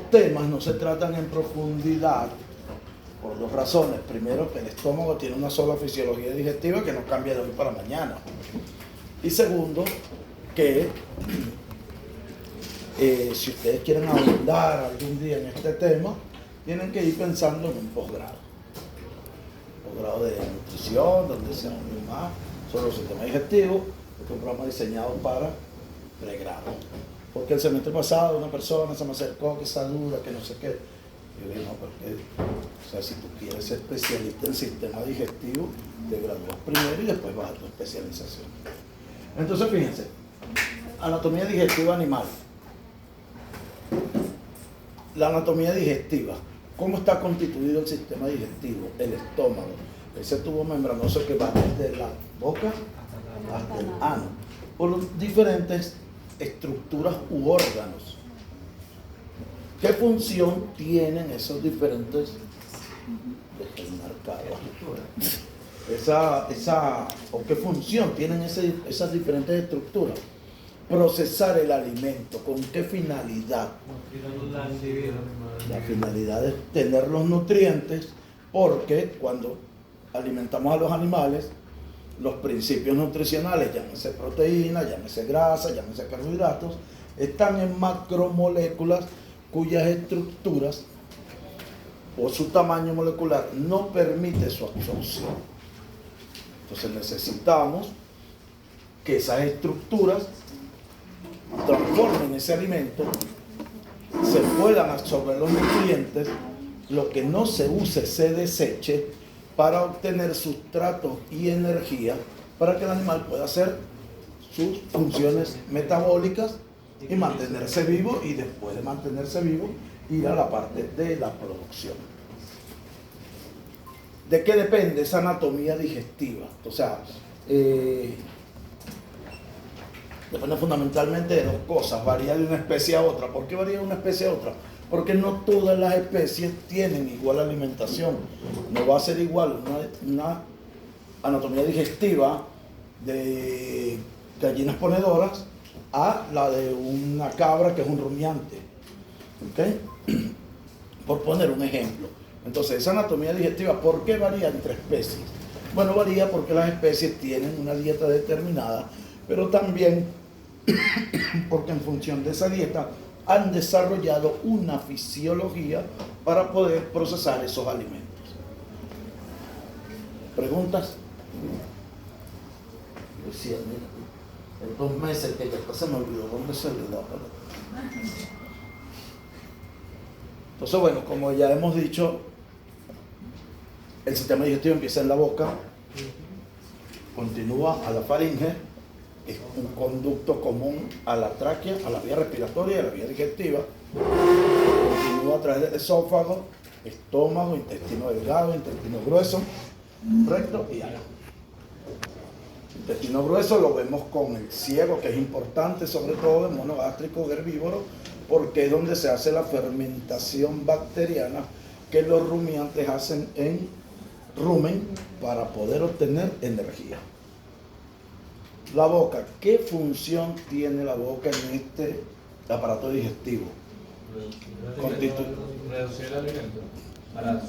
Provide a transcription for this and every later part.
estos temas no se tratan en profundidad por dos razones. Primero, que el estómago tiene una sola fisiología digestiva que no cambia de hoy para mañana. Y segundo, que si ustedes quieren ahondar algún día en este tema, tienen que ir pensando en un posgrado de nutrición, donde se hable más sobre el sistema digestivo, que es un programa diseñado para pregrado. Porque el semestre pasado una persona se me acercó, que esa duda, que no sé qué. Yo dije, no, porque, o sea, si tú quieres ser especialista en sistema digestivo, te gradúas primero y después vas a tu especialización. Entonces, fíjense, anatomía digestiva animal. La anatomía digestiva. ¿Cómo está constituido el sistema digestivo? El estómago. Ese tubo membranoso que va desde la boca hasta el ano. Por diferentes estructuras u órganos. ¿Qué función tienen esos diferentes? ¿O qué función tienen esas diferentes estructuras? Procesar el alimento. ¿Con qué finalidad? La finalidad es tener los nutrientes, porque cuando alimentamos a los animales, los principios nutricionales, llámese proteína, llámese grasa, llámese carbohidratos, están en macromoléculas cuyas estructuras o su tamaño molecular no permite su absorción. Entonces necesitamos que esas estructuras transformen ese alimento, se puedan absorber los nutrientes, lo que no se use se deseche para obtener sustratos y energía para que el animal pueda hacer sus funciones metabólicas y mantenerse vivo, y después de mantenerse vivo ir a la parte de la producción. ¿De qué depende esa anatomía digestiva? O sea, depende fundamentalmente de dos cosas, varía de una especie a otra. ¿Por qué varía de una especie a otra? Porque no todas las especies tienen igual alimentación. No va a ser igual una anatomía digestiva de gallinas ponedoras a la de una cabra que es un rumiante. ¿Ok? Por poner un ejemplo. Entonces, esa anatomía digestiva, ¿por qué varía entre especies? Bueno, varía porque las especies tienen una dieta determinada, pero también porque en función de esa dieta han desarrollado una fisiología para poder procesar esos alimentos. ¿Preguntas? Decía, mira, en 2 meses que ya se me olvidó dónde se le da. Entonces, bueno, como ya hemos dicho, el sistema digestivo empieza en la boca, continúa a la faringe, es un conducto común a la tráquea, a la vía respiratoria y a la vía digestiva, continúa a través del esófago, estómago, intestino delgado, intestino grueso, recto y ano. Intestino grueso lo vemos con el ciego, que es importante, sobre todo en monogástricos herbívoros, porque es donde se hace la fermentación bacteriana que los rumiantes hacen en rumen para poder obtener energía. La boca, ¿qué función tiene la boca en este aparato digestivo? Reducir el alimento.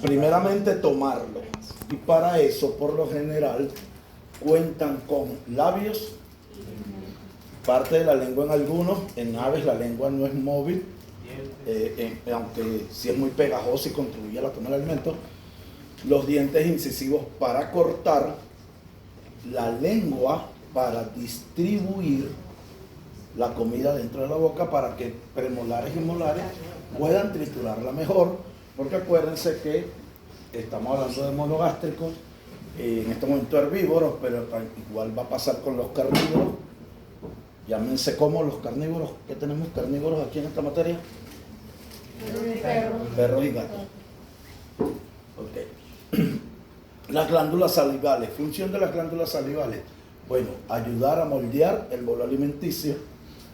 Primeramente tomarlo, y para eso por lo general cuentan con labios, parte de la lengua en algunos. En aves la lengua no es móvil, aunque sí es muy pegajosa y contribuye a la toma del alimento. Los dientes incisivos para cortar, la lengua para distribuir la comida dentro de la boca para que premolares y molares puedan triturarla mejor, porque acuérdense que estamos hablando de monogástricos, en este momento herbívoros, pero igual va a pasar con los carnívoros. Llámense como los carnívoros. ¿Qué tenemos carnívoros aquí en esta materia? Perros y gatos. Ok. Las glándulas salivales. Función de las glándulas salivales. Bueno, ayudar a moldear el bolo alimenticio,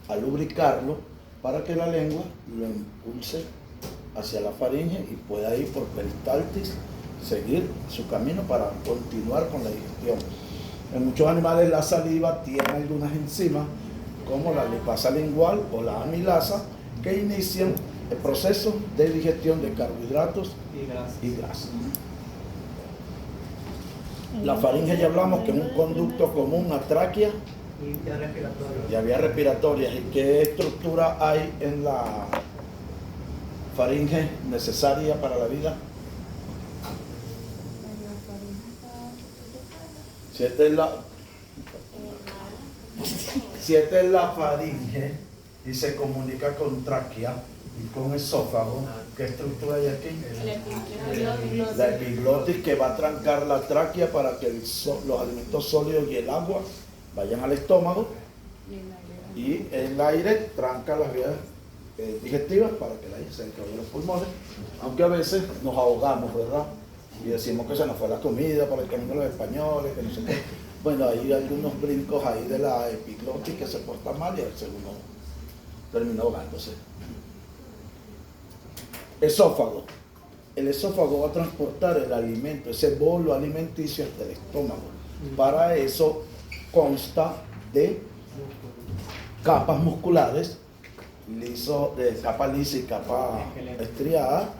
a lubricarlo, para que la lengua lo impulse hacia la faringe y pueda ir por peristaltis, seguir su camino para continuar con la digestión. En muchos animales la saliva tiene algunas enzimas, como la lipasa lingual o la amilasa, que inician el proceso de digestión de carbohidratos y grasas. La faringe ya hablamos que es un conducto común a tráquea y a vías respiratorias. ¿Y qué estructura hay en la faringe necesaria para la vida? Si esta es la faringe y se comunica con tráquea y con esófago, ¿qué estructura hay aquí? La epiglotis, que va a trancar la tráquea para que los alimentos sólidos y el agua vayan al estómago, y el aire tranca las vías digestivas para que el aire se entre los pulmones, aunque a veces nos ahogamos, ¿verdad? Y decimos que se nos fue la comida por el camino de los españoles, que no sé qué. Bueno, hay algunos brincos ahí de la epiglotis que se porta mal y a veces uno termina ahogándose. Esófago. El esófago va a transportar el alimento, ese bolo alimenticio, hasta el estómago. Para eso consta de capas musculares, de capa lisa y capa estriada,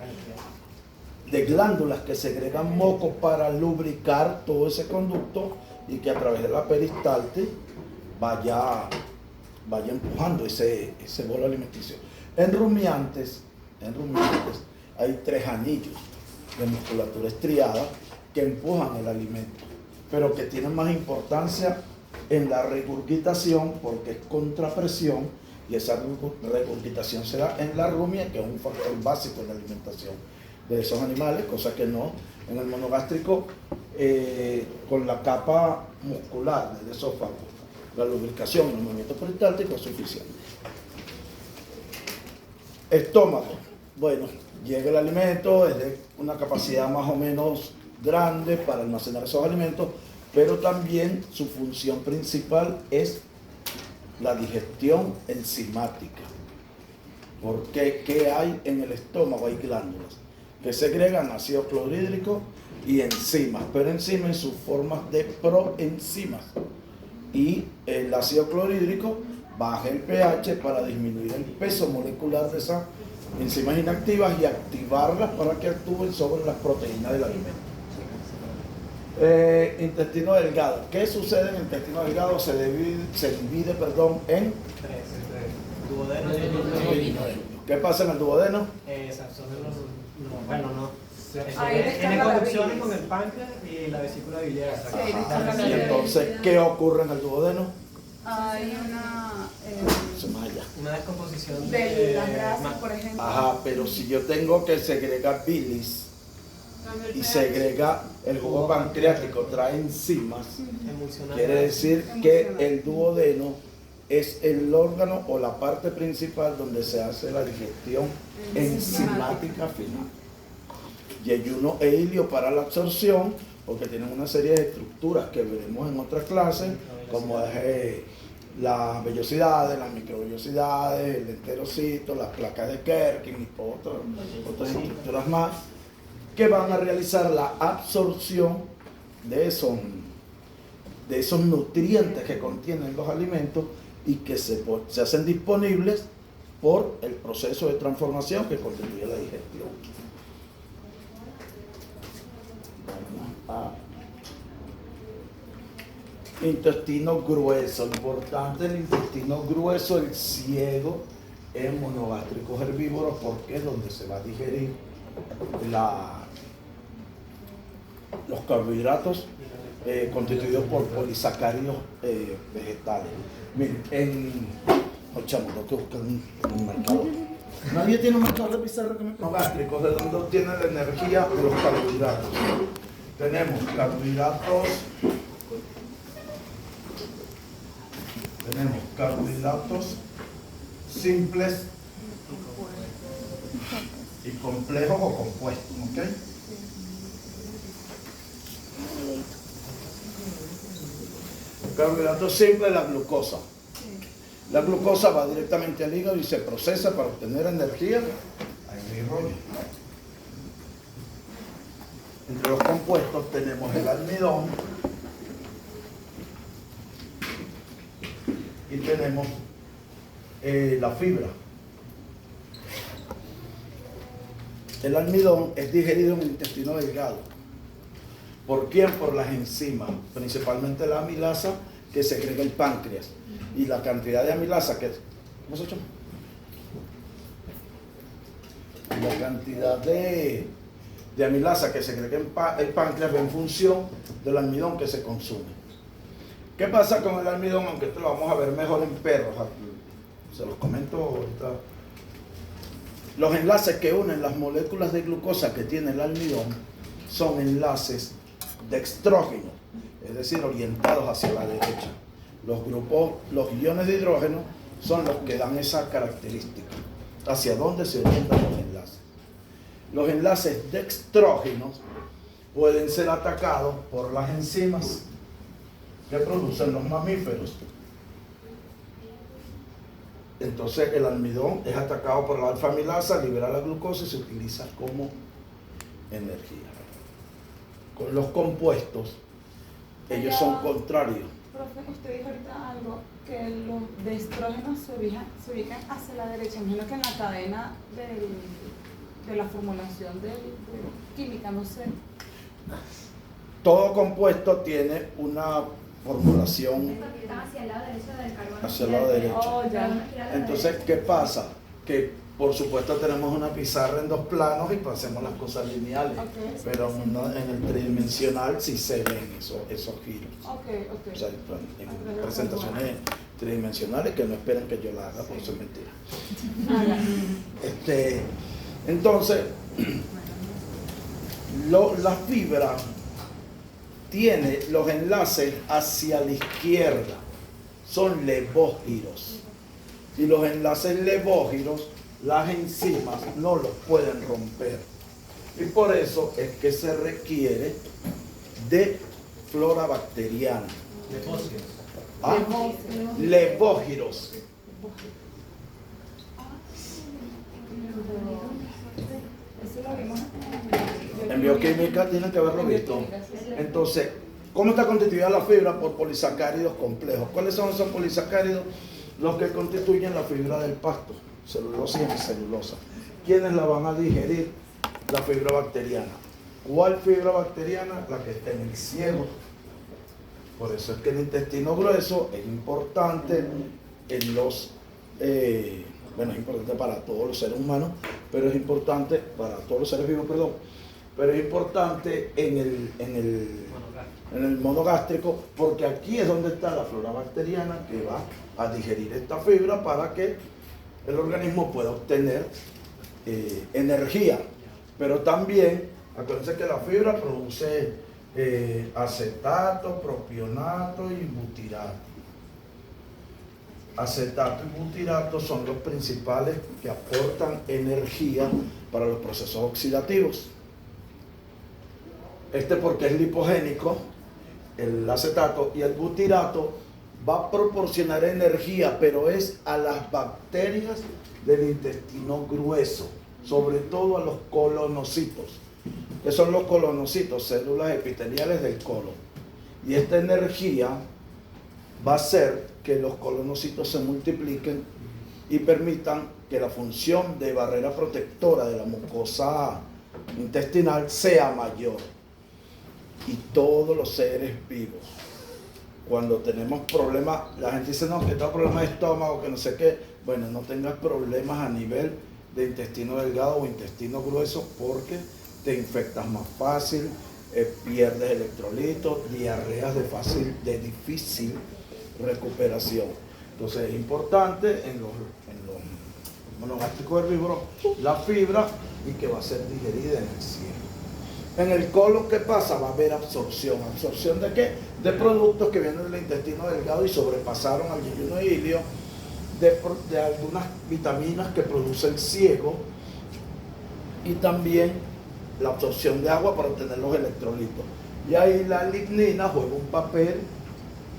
de glándulas que segregan moco para lubricar todo ese conducto y que a través de la peristaltis vaya empujando ese bolo alimenticio. En rumiantes hay 3 anillos de musculatura estriada que empujan el alimento, pero que tienen más importancia en la regurgitación porque es contrapresión, y esa regurgitación se da en la rumia, que es un factor básico en la alimentación de esos animales, cosa que no en el monogástrico. Con la capa muscular del esófago, la lubricación en el movimiento peristáltico es suficiente. Estómago. Bueno, llega el alimento, es de una capacidad más o menos grande para almacenar esos alimentos, pero también su función principal es la digestión enzimática. Porque ¿qué hay en el estómago? Hay glándulas que segregan ácido clorhídrico y enzimas, pero enzimas en sus formas de proenzimas. Y el ácido clorhídrico baja el pH para disminuir el peso molecular de esas enzimas inactivas y activarlas para que actúen sobre las proteínas del alimento. Intestino delgado. ¿Qué sucede en el intestino delgado? Se divide en duodeno. ¿Qué pasa en el duodeno? Se absorben Ahí tiene está conexiones con el páncreas y la vesícula biliar. Sí, Y entonces, ¿qué ocurre en el duodeno? Hay Una descomposición de las grasas, por ejemplo. Ajá, pero si yo tengo que segregar bilis y segrega el jugo pancreático, trae enzimas, quiere decir que el duodeno es el órgano o la parte principal donde se hace la digestión enzimática final. Yeyuno e ilio para la absorción, porque tienen una serie de estructuras que veremos en otras clases, como es las vellosidades, las microvellosidades, el enterocito, las placas de Kerkin y otras estructuras más, que van a realizar la absorción de esos nutrientes que contienen los alimentos y que se hacen disponibles por el proceso de transformación que constituye la digestión. Intestino grueso. Importante el intestino grueso, el ciego, en monogástricos herbívoros, porque es donde se va a digerir los carbohidratos constituidos por polisacáridos vegetales. Miren, tengo que buscar un marcador. Nadie tiene un marcador de pizarra que me monogástricos, de donde obtiene la energía de los carbohidratos. Tenemos carbohidratos simples y complejos o compuestos, ¿ok? Carbohidratos simples, la glucosa. La glucosa va directamente al hígado y se procesa para obtener energía. Ahí hay rollo. Entre los compuestos tenemos el almidón y tenemos la fibra. el almidón es digerido en el intestino delgado. ¿Por quién? Por las enzimas, principalmente la amilasa que segrega el páncreas. Y la cantidad de amilasa que... ¿Cómo se llama? La cantidad de amilasa que segrega el páncreas va en función del almidón que se consume. ¿Qué pasa con el almidón? Aunque esto lo vamos a ver mejor en perros. Se los comento ahorita. Los enlaces que unen las moléculas de glucosa que tiene el almidón son enlaces dextrógenos, es decir, orientados hacia la derecha. Los iones de hidrógeno son los que dan esa característica, hacia dónde se orientan los enlaces. Los enlaces dextrógenos pueden ser atacados por las enzimas que producen los mamíferos. Entonces el almidón es atacado por la alfa-amilasa, libera la glucosa y se utiliza como energía. Con los compuestos, ellos son contrarios. Profe, usted dijo ahorita algo, que los destrógenos se ubican hacia la derecha. Imagino que en la cadena de la formulación de química, no sé. Todo compuesto tiene una formulación Están hacia el lado derecho del carbono. hacia el lado derecho. Oh, ya. Entonces, ¿qué pasa? Que por supuesto tenemos una pizarra en dos planos y pues hacemos las cosas lineales, Ok. pero en el tridimensional sí se ven esos giros. Ok. O sea, en presentaciones tridimensionales que no esperen que yo la haga, por eso es mentira. Entonces, la fibra tiene los enlaces hacia la izquierda, son levógiros. Y los enlaces levógiros, las enzimas no los pueden romper. Y por eso es que se requiere de flora bacteriana. Depósitos. ¿Ah? Levógiros. Eso lo vimos En bioquímica tienen que haberlo visto. Entonces, ¿cómo está constituida la fibra? Por polisacáridos complejos. ¿Cuáles son esos polisacáridos? Los que constituyen la fibra del pasto, celulosa y hemicelulosa. ¿Quiénes la van a digerir? La fibra bacteriana. ¿Cuál fibra bacteriana? La que está en el ciego. Por eso es que el intestino grueso es importante en los... bueno, es importante para todos los seres humanos, pero es importante para todos los seres vivos, perdón, pero es importante en el modo gástrico, porque aquí es donde está la flora bacteriana que va a digerir esta fibra para que el organismo pueda obtener energía. Pero también, acuérdense que la fibra produce acetato, propionato y butirato. Acetato y butirato son los principales que aportan energía para los procesos oxidativos. Porque es lipogénico, el acetato, y el butirato va a proporcionar energía, pero es a las bacterias del intestino grueso, sobre todo a los colonocitos. ¿Qué son los colonocitos? Células epiteliales del colon. Y esta energía va a hacer que los colonocitos se multipliquen y permitan que la función de barrera protectora de la mucosa intestinal sea mayor. Y todos los seres vivos, cuando tenemos problemas, la gente dice, no, que tengo problemas de estómago, que no sé qué. Bueno, no tengas problemas a nivel de intestino delgado o intestino grueso, porque te infectas más fácil, pierdes electrolitos, diarreas de difícil recuperación. Entonces es importante en los monogástricos herbívoros la fibra, y que va a ser digerida en el cielo. En el colon, ¿qué pasa? Va a haber absorción. ¿Absorción de qué? De productos que vienen del intestino delgado y sobrepasaron al yeyuno de ilio, de algunas vitaminas que produce el ciego, y también la absorción de agua para obtener los electrolitos. Y ahí la lignina juega un papel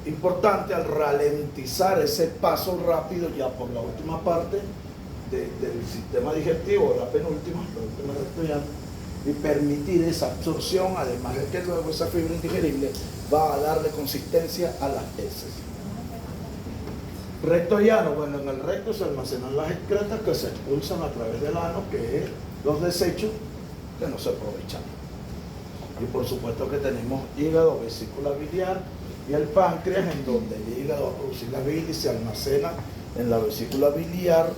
importante al ralentizar ese paso rápido ya por la última parte del sistema digestivo, la penúltima, la última estudiante, y permitir esa absorción, además de que luego esa fibra indigerible va a darle consistencia a las heces. Recto y ano, bueno, en el recto se almacenan las excretas que se expulsan a través del ano, que es los desechos que no se aprovechan. Y por supuesto que tenemos hígado, vesícula biliar y el páncreas, en donde el hígado va a producir la bilis, se almacena en la vesícula biliar,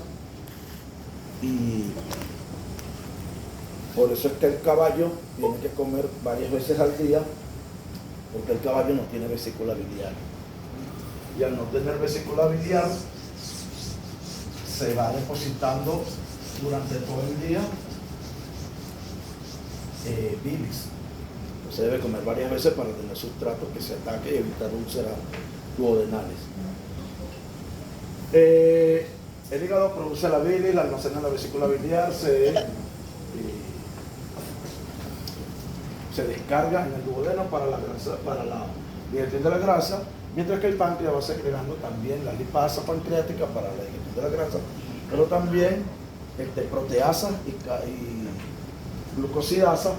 y por eso es que el caballo tiene que comer varias veces al día, porque el caballo no tiene vesícula biliar. Y al no tener vesícula biliar, se va depositando durante todo el día bilis. Entonces debe comer varias veces para tener sustrato que se ataque y evitar úlceras duodenales. El hígado produce la bilis, la almacena en la vesícula biliar, se descarga en el duodeno para la grasa, para la digestión de la grasa, mientras que el páncreas va segregando también la lipasa pancreática para la digestión de la grasa, pero también proteasas y glucosidasa,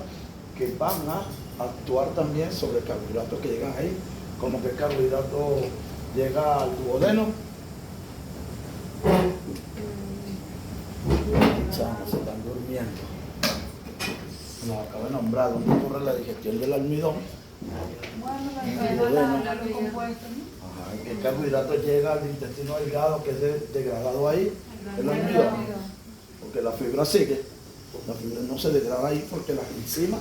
que van a actuar también sobre carbohidratos que llegan ahí, como que el carbohidrato llega al duodeno. Chamos, se están durmiendo. Nos acaba de nombrar dónde ocurre la digestión del almidón. Bueno, la compuesto, ¿no? Ajá, que el carbohidrato llega al intestino delgado, que es degradado ahí, el almidón, porque la fibra sigue. La fibra no se degrada ahí porque las enzimas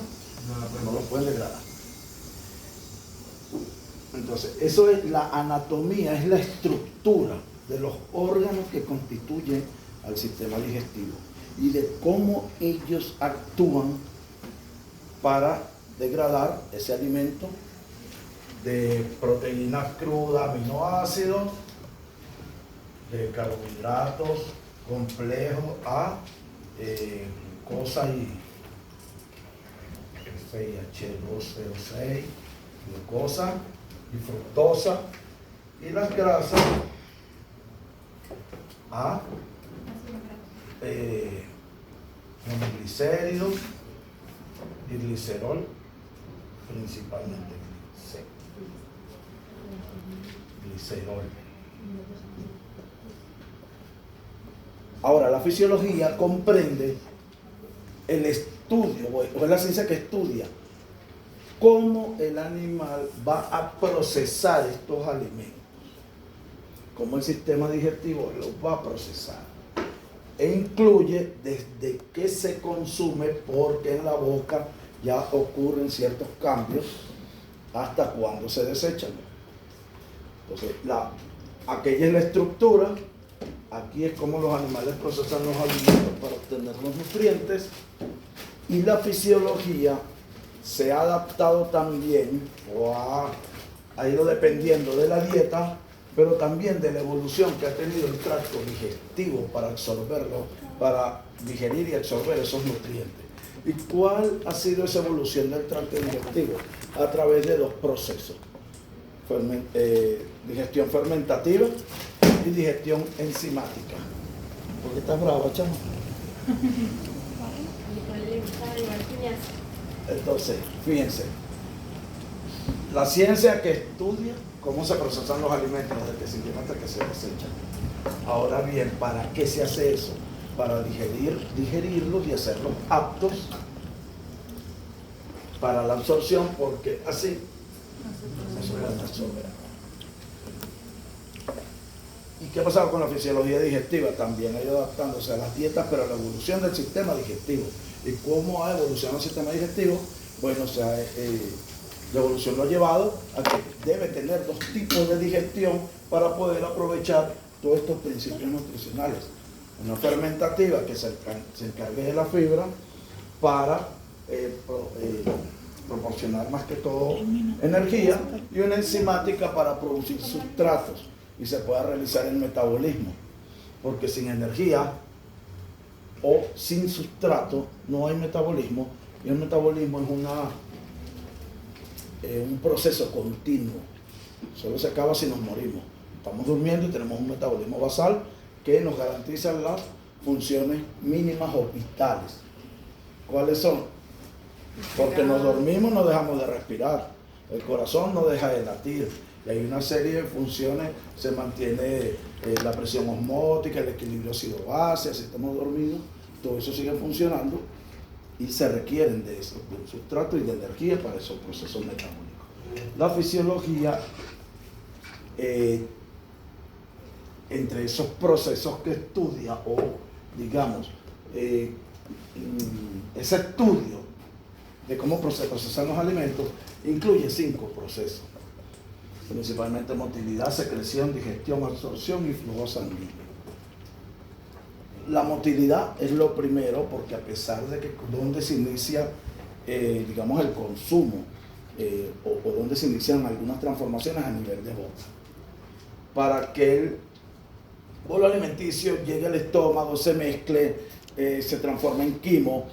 no lo pueden degradar. Entonces, eso es la anatomía, es la estructura de los órganos que constituyen al sistema digestivo y de cómo ellos actúan para degradar ese alimento de proteínas crudas, aminoácidos, de carbohidratos complejos a glucosa y H2CO6, glucosa y fructosa, y las grasas a monoglicéridos y glicerol, principalmente glicerol. Ahora, la fisiología comprende el estudio, o es la ciencia que estudia cómo el animal va a procesar estos alimentos, cómo el sistema digestivo los va a procesar, e incluye desde que se consume, porque en la boca ya ocurren ciertos cambios, hasta cuando se desechan. Entonces, aquella es la estructura, aquí es como los animales procesan los alimentos para obtener los nutrientes, y la fisiología se ha adaptado también, o ha ido dependiendo de la dieta, pero también de la evolución que ha tenido el tracto digestivo para absorberlo, para digerir y absorber esos nutrientes. ¿Y cuál ha sido esa evolución del tracto digestivo? A través de dos procesos: digestión fermentativa y digestión enzimática. ¿Por qué estás brava, chamo? Entonces, fíjense, la ciencia que estudia cómo se procesan los alimentos desde que se llevan hasta que se desechan. Ahora bien, ¿para qué se hace eso? Para digerirlos y hacerlos aptos para la absorción, porque así no se pueden absorber. ¿Y qué ha pasado con la fisiología digestiva? También ha ido adaptándose a las dietas, pero a la evolución del sistema digestivo. ¿Y cómo ha evolucionado el sistema digestivo? Bueno, la evolución lo ha llevado a que debe tener dos tipos de digestión para poder aprovechar todos estos principios nutricionales. Una fermentativa, que se encargue de la fibra para proporcionar más que todo energía, y una enzimática para producir sustratos y se pueda realizar el metabolismo, porque sin energía o sin sustrato no hay metabolismo, y el metabolismo es un proceso continuo, solo se acaba si nos morimos. Estamos durmiendo y tenemos un metabolismo basal que nos garantiza las funciones mínimas o vitales. ¿Cuáles son? Porque nos dormimos, no dejamos de respirar, el corazón no deja de latir, y hay una serie de funciones, se mantiene la presión osmótica, el equilibrio ácido-base. Si estamos dormidos, todo eso sigue funcionando, y se requieren de eso, de un sustrato y de energía para esos procesos metabólicos. La fisiología, entre esos procesos que estudia, o digamos, ese estudio de cómo procesan los alimentos, incluye 5 procesos, principalmente motilidad, secreción, digestión, absorción y flujo sanguíneo. La motilidad es lo primero, porque a pesar de que donde se inicia, digamos, el consumo, o donde se inician algunas transformaciones a nivel de boca, para que el bolo alimenticio llegue al estómago, se mezcle, se transforme en quimo,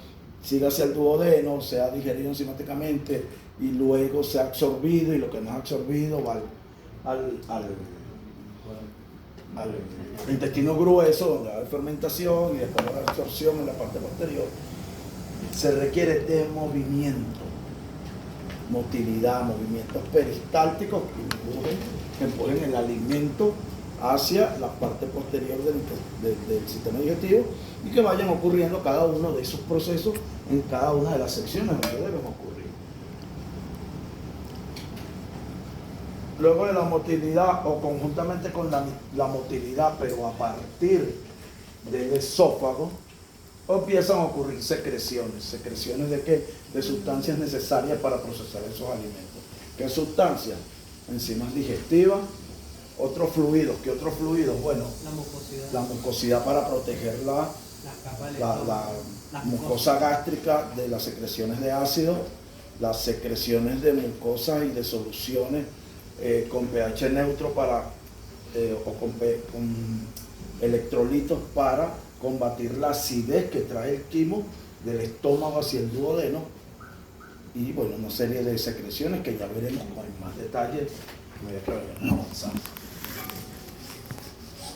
siga hacia el duodeno, sea digerido enzimáticamente y luego sea absorbido, y lo que no es absorbido va al intestino grueso, donde va a haber fermentación y después va a haber absorción en la parte posterior. Se requiere de movimiento, motilidad, movimientos peristálticos que empujen el alimento hacia la parte posterior del sistema digestivo, y que vayan ocurriendo cada uno de esos procesos en cada una de las secciones donde deben ocurrir. Luego de la motilidad, o conjuntamente con la motilidad, pero a partir del esófago, empiezan a ocurrir secreciones. ¿Secreciones de qué? De sustancias necesarias para procesar esos alimentos. ¿Qué sustancias? Enzimas digestivas. Otros fluidos. ¿Qué otros fluidos? Bueno, la mucosidad para proteger la mucosa gástrica de las secreciones de ácido, las secreciones de mucosas y de soluciones con pH neutro o con electrolitos para combatir la acidez que trae el quimo del estómago hacia el duodeno, y bueno, una serie de secreciones que ya veremos con más detalle a medida que vayamos avanzando.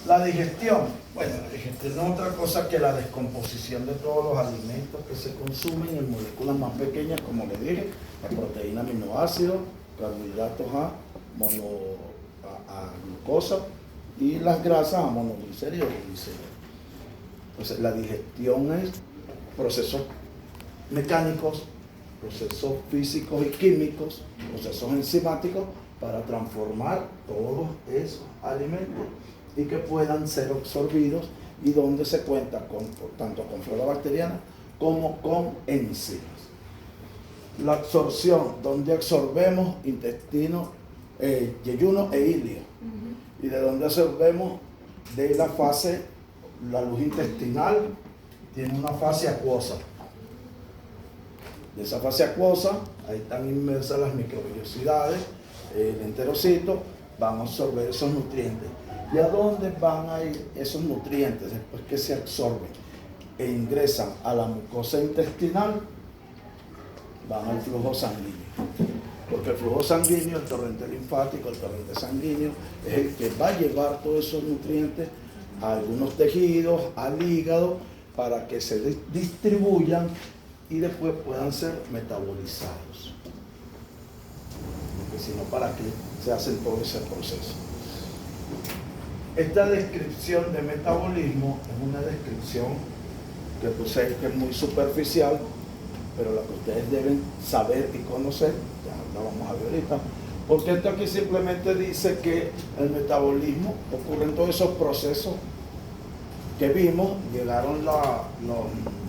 La digestión, bueno, la digestión no es otra cosa que la descomposición de todos los alimentos que se consumen en moléculas más pequeñas, como les dije, la proteína, aminoácidos, carbohidratos a glucosa, y las grasas a monoglicerio y glicerio. Entonces, la digestión es procesos mecánicos, procesos físicos y químicos, procesos enzimáticos para transformar todos esos alimentos y que puedan ser absorbidos, y donde se cuenta tanto con flora bacteriana como con enzimas. La absorción, donde absorbemos intestino, yeyuno e ilio, y de donde absorbemos de la fase, la luz intestinal tiene una fase acuosa. De esa fase acuosa, ahí están inmersas las microvellosidades, el enterocito, van a absorber esos nutrientes. ¿Y a dónde van a ir esos nutrientes después que se absorben e ingresan a la mucosa intestinal? Van al flujo sanguíneo. Porque el flujo sanguíneo, el torrente linfático, el torrente sanguíneo, es el que va a llevar todos esos nutrientes a algunos tejidos, al hígado, para que se distribuyan y después puedan ser metabolizados. Porque si no, ¿para qué se hace todo ese proceso? Esta descripción de metabolismo es una descripción que puse que es muy superficial, pero la que ustedes deben saber y conocer, ya la vamos a ver ahorita, porque esto aquí simplemente dice que el metabolismo ocurre en todos esos procesos que vimos, llegaron los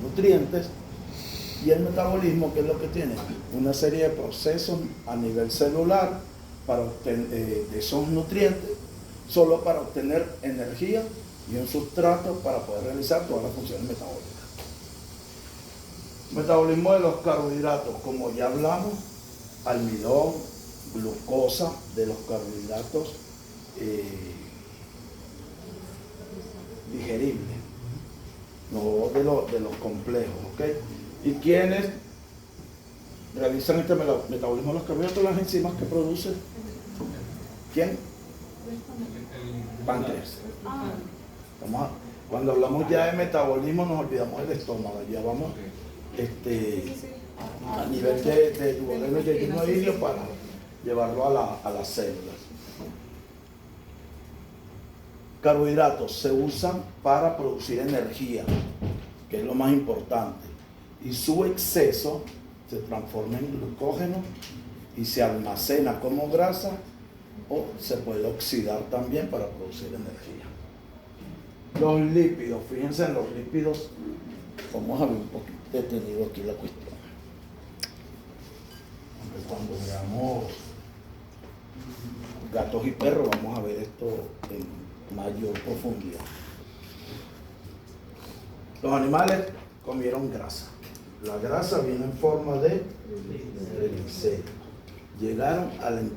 nutrientes, y el metabolismo, ¿qué es lo que tiene? Una serie de procesos a nivel celular para obtener esos nutrientes, solo para obtener energía y un sustrato para poder realizar todas las funciones metabólicas. Metabolismo de los carbohidratos, como ya hablamos, almidón, glucosa de los carbohidratos digeribles, no de los complejos, ¿ok? ¿Y quiénes realizan este metabolismo de los carbohidratos? Las enzimas que producen. ¿Quién? Páncreas. Cuando hablamos ya de metabolismo nos olvidamos del estómago, ya vamos a nivel de duodeno y yeyuno e ilio para llevarlo a las células. Carbohidratos se usan para producir energía, que es lo más importante, y su exceso se transforma en glucógeno y se almacena como grasa o se puede oxidar también para producir energía. Los lípidos, fíjense en los lípidos, vamos a ver un poquito detenido aquí la cuestión. Aunque cuando veamos gatos y perros vamos a ver esto en mayor profundidad. Los animales comieron grasa. La grasa viene en forma de triglicéridos. Llegaron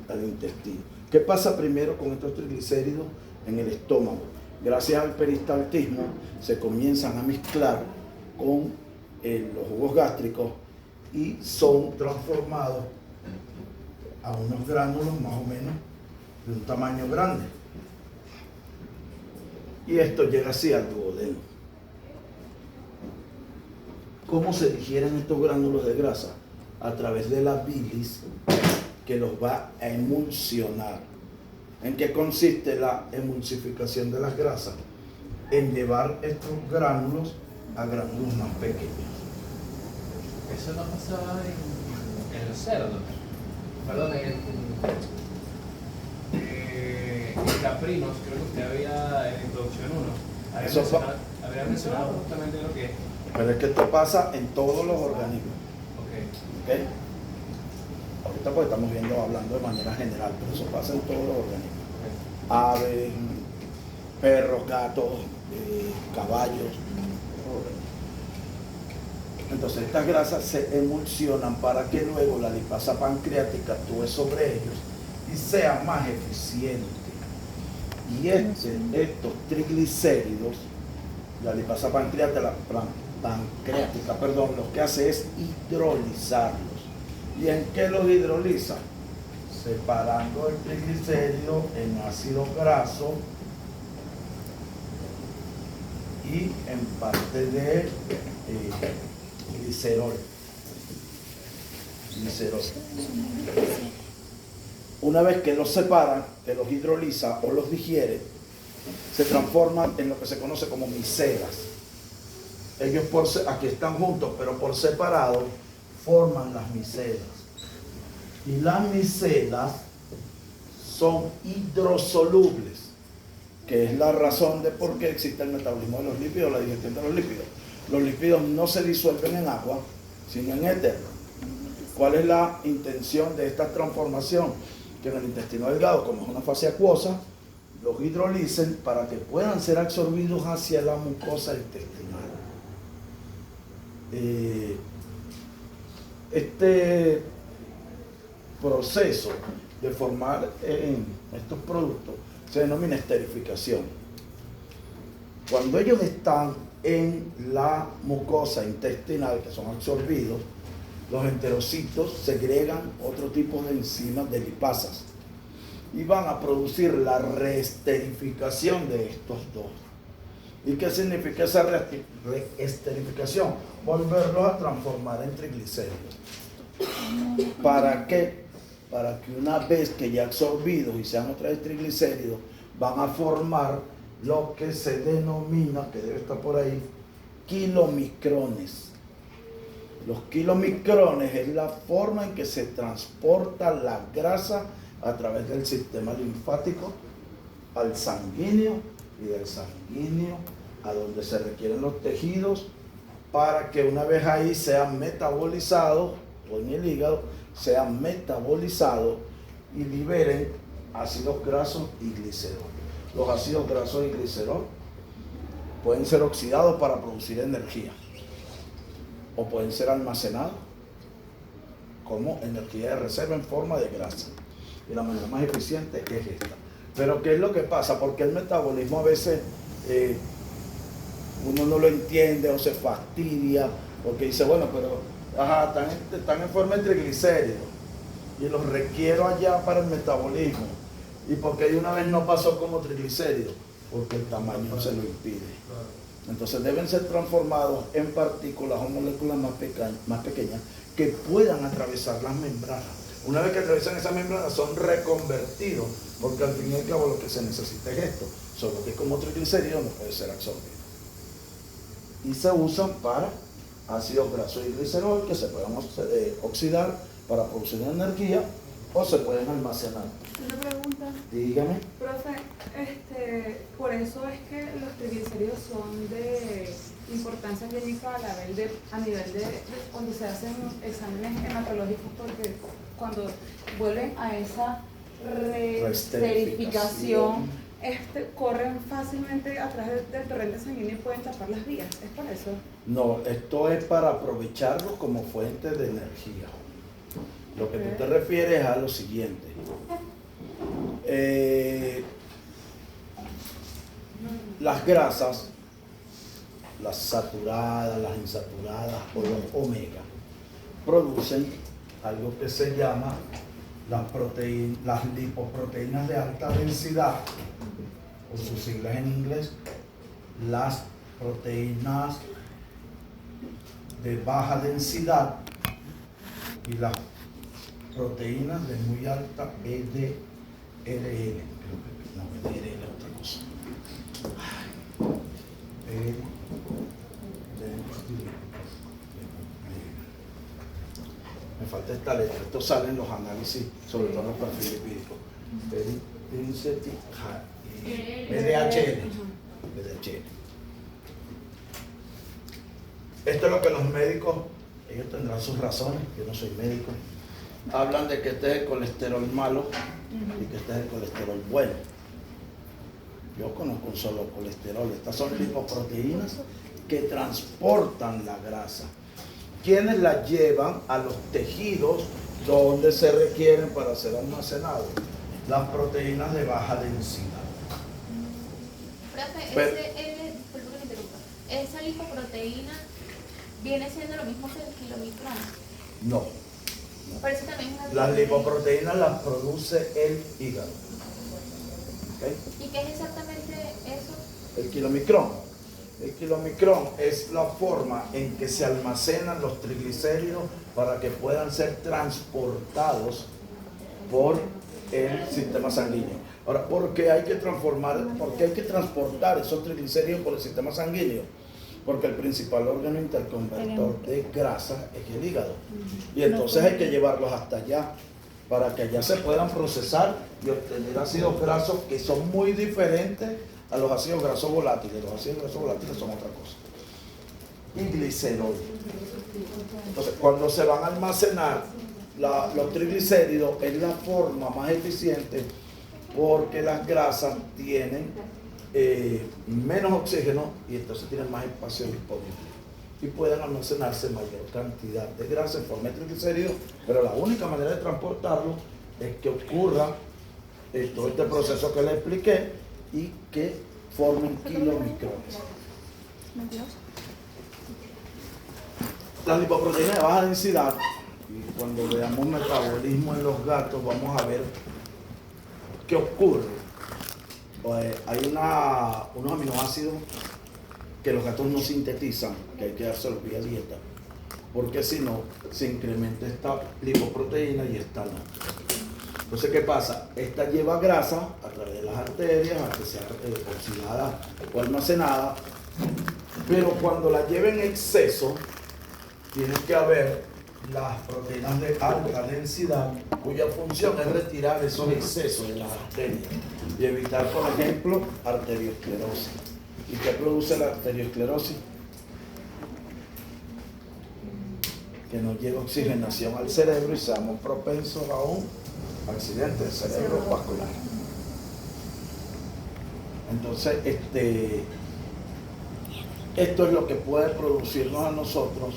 al intestino. ¿Qué pasa primero con estos triglicéridos en el estómago? Gracias al peristaltismo se comienzan a mezclar con los jugos gástricos y son transformados a unos gránulos más o menos de un tamaño grande. Y esto llega así al duodeno. ¿Cómo se digieren estos gránulos de grasa? A través de la bilis, que los va a emulsionar. ¿En qué consiste la emulsificación de las grasas? En llevar estos gránulos a gránulos más pequeños. Eso no pasaba en los cerdos. Perdón, en caprinos, creo que usted había en introducción 1. Había mencionado justamente lo que es. Pero es que esto pasa en todos los organismos. Ok. ¿Ok? Ahorita pues estamos hablando de manera general, pero eso pasa en todos los organismos. Aves, perros, gatos, caballos. Entonces estas grasas se emulsionan para que luego la lipasa pancreática actúe sobre ellos y sea más eficiente. Y estos triglicéridos, la lipasa pancreática, lo que hace es hidrolizarlos. ¿Y en qué los hidroliza? Separando el triglicérido en ácido graso y en parte de glicerol. Una vez que los separan, que los hidroliza o los digiere, se transforman en lo que se conoce como micelas. Ellos aquí están juntos, pero por separado forman las micelas. Y las micelas son hidrosolubles, que es la razón de por qué existe el metabolismo de los lípidos, la digestión de los lípidos. Los lípidos no se disuelven en agua, sino en éter. ¿Cuál es la intención de esta transformación? Que en el intestino delgado, como es una fase acuosa, los hidrolicen para que puedan ser absorbidos hacia la mucosa intestinal. Este proceso de formar estos productos se denomina esterificación. Cuando ellos están en la mucosa intestinal, que son absorbidos, los enterocitos segregan otro tipo de enzimas de lipasas y van a producir la reesterificación de estos dos. ¿Y qué significa esa reesterificación? Volverlos a transformar en triglicéridos. ¿Para qué? Para que una vez que ya absorbidos y sean otra vez triglicéridos, van a formar lo que se denomina, que debe estar por ahí, kilomicrones. Los kilomicrones es la forma en que se transporta la grasa a través del sistema linfático al sanguíneo y del sanguíneo a donde se requieren los tejidos para que una vez ahí sean metabolizados, o en el hígado, sean metabolizados y liberen ácidos grasos y glicerol. Los ácidos grasos y glicerol pueden ser oxidados para producir energía o pueden ser almacenados como energía de reserva en forma de grasa. Y la manera más eficiente es esta. Pero ¿qué es lo que pasa? Porque el metabolismo a veces uno no lo entiende o se fastidia porque dice, bueno, pero están en forma de triglicéridos y los requiero allá para el metabolismo. ¿Y porque de una vez no pasó como triglicéridos? Porque el tamaño se lo impide. Entonces deben ser transformados en partículas o moléculas más pequeñas que puedan atravesar las membranas. Una vez que atraviesan esas membranas son reconvertidos, porque al fin y al cabo lo que se necesita es esto, solo que como triglicéridos no puede ser absorbido. Y se usan para ácidos grasos y glicerol que se pueden oxidar para producir energía o se pueden almacenar. Una pregunta. Dígame. Profe, por eso es que los triglicéridos son de importancia clínica a nivel de cuando se hacen exámenes hematológicos, porque cuando vuelven a esa resterificación, corren fácilmente a través del torrente sanguíneo y pueden tapar las vías. ¿Es por eso? No, esto es para aprovecharlo como fuente de energía. Lo que tú te refieres es a lo siguiente. Las grasas, las saturadas, las insaturadas o los omega, producen algo que se llama las lipoproteínas de alta densidad, o sus siglas en inglés, las proteínas de baja densidad y las proteínas de muy alta VDRL. No, VDRL es otra cosa. Me falta esta letra. Esto sale en los análisis, sobre todo en los perfiles lipídicos. VDHL. Esto es lo que los médicos, ellos tendrán sus razones, yo no soy médico, hablan de que este es el colesterol malo y que este es el colesterol bueno. Yo conozco un solo colesterol. Estas son lipoproteínas que transportan la grasa. ¿Quiénes las llevan a los tejidos donde se requieren para ser almacenados? Las proteínas de baja densidad. Profe, disculpe que me interrumpa. ¿Esa lipoproteína viene siendo lo mismo que el kilomicrón? No. Pero eso también es una Las proteína. lipoproteínas las produce el hígado. ¿Okay? ¿Y qué es exactamente eso? El kilomicrón. El kilomicrón es la forma en que se almacenan los triglicéridos para que puedan ser transportados por el sistema sanguíneo. Ahora, ¿por qué hay que transportar esos triglicéridos por el sistema sanguíneo? Porque el principal órgano interconvertor de grasa es el hígado. Y entonces hay que llevarlos hasta allá para que allá se puedan procesar y obtener ácidos grasos que son muy diferentes a los ácidos grasos volátiles. Los ácidos grasos volátiles son otra cosa. Y glicerol. Entonces, cuando se van a almacenar los triglicéridos, es la forma más eficiente porque las grasas tienen menos oxígeno y entonces tienen más espacio disponible y pueden almacenarse mayor cantidad de grasa en forma de triglicéridos, pero la única manera de transportarlo es que ocurra todo este proceso que le expliqué y que formen kilomicrones. Las lipoproteínas de baja densidad, y cuando veamos metabolismo en los gatos vamos a ver qué ocurre. Hay unos aminoácidos que los gatos no sintetizan, que hay que dárselos vía dieta, porque si no, se incrementa esta lipoproteína y esta no. Entonces, ¿qué pasa? Esta lleva grasa a través de las arterias, a que sea oxidada o almacenada, pero cuando la lleva en exceso, tiene que haber las proteínas de alta densidad, cuya función es retirar esos excesos de las arterias y evitar, por ejemplo, arteriosclerosis. ¿Y qué produce la arteriosclerosis? Que no lleva oxigenación al cerebro y seamos propensos a un accidente cerebrovascular. Entonces, esto es lo que puede producirnos a nosotros